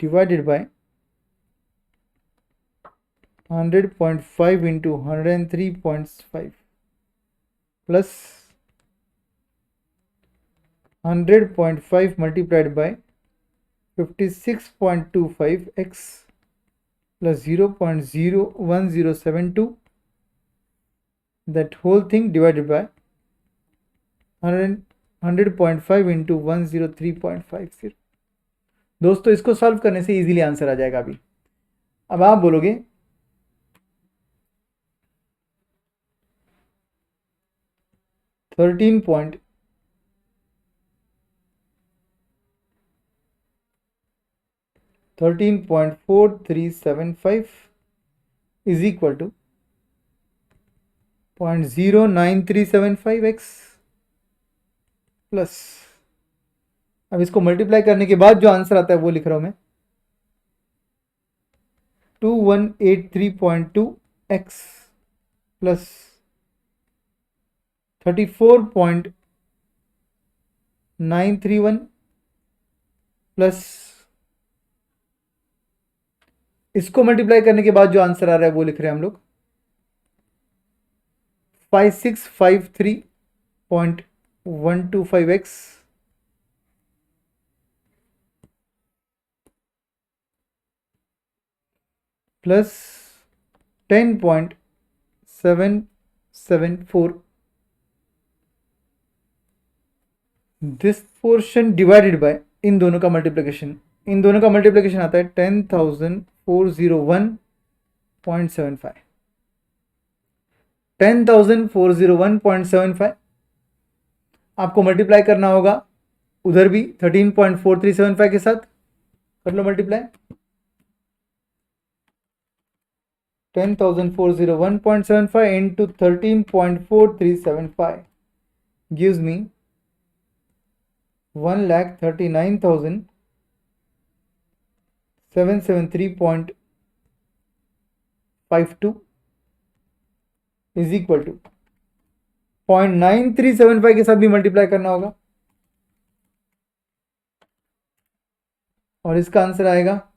divided by 100.5 into 103.5 plus 100.5 multiplied by 56.25x plus 0.01072, that whole thing divided by 100.5 into 103.50। दोस्तों इसको सॉल्व करने से इजीली आंसर आ जाएगा। अभी अब आप बोलोगे 13.4375 is equal to 0.09375x plus, अब इसको मल्टीप्लाई करने के बाद जो आंसर आता है वो लिख रहा हूं मैं 2183.2x प्लस 34.931 प्लस इसको मल्टीप्लाई करने के बाद जो आंसर आ रहा है वो लिख रहे हैं हम लोग 5653.125x plus 10.774, this portion divided by इन दोनों का मल्टीप्लिकेशन, इन दोनों का मल्टीप्लिकेशन आता है 10,401.75 10,401.75 आपको मल्टीप्लाई करना होगा उधर भी 13.4375 के साथ, कर लो multiply. 10,401.75 into 13.4375 gives me 1,39,773.52 is equal to 0.9375 के साथ भी मल्टीप्लाई करना होगा और इसका आंसर आएगा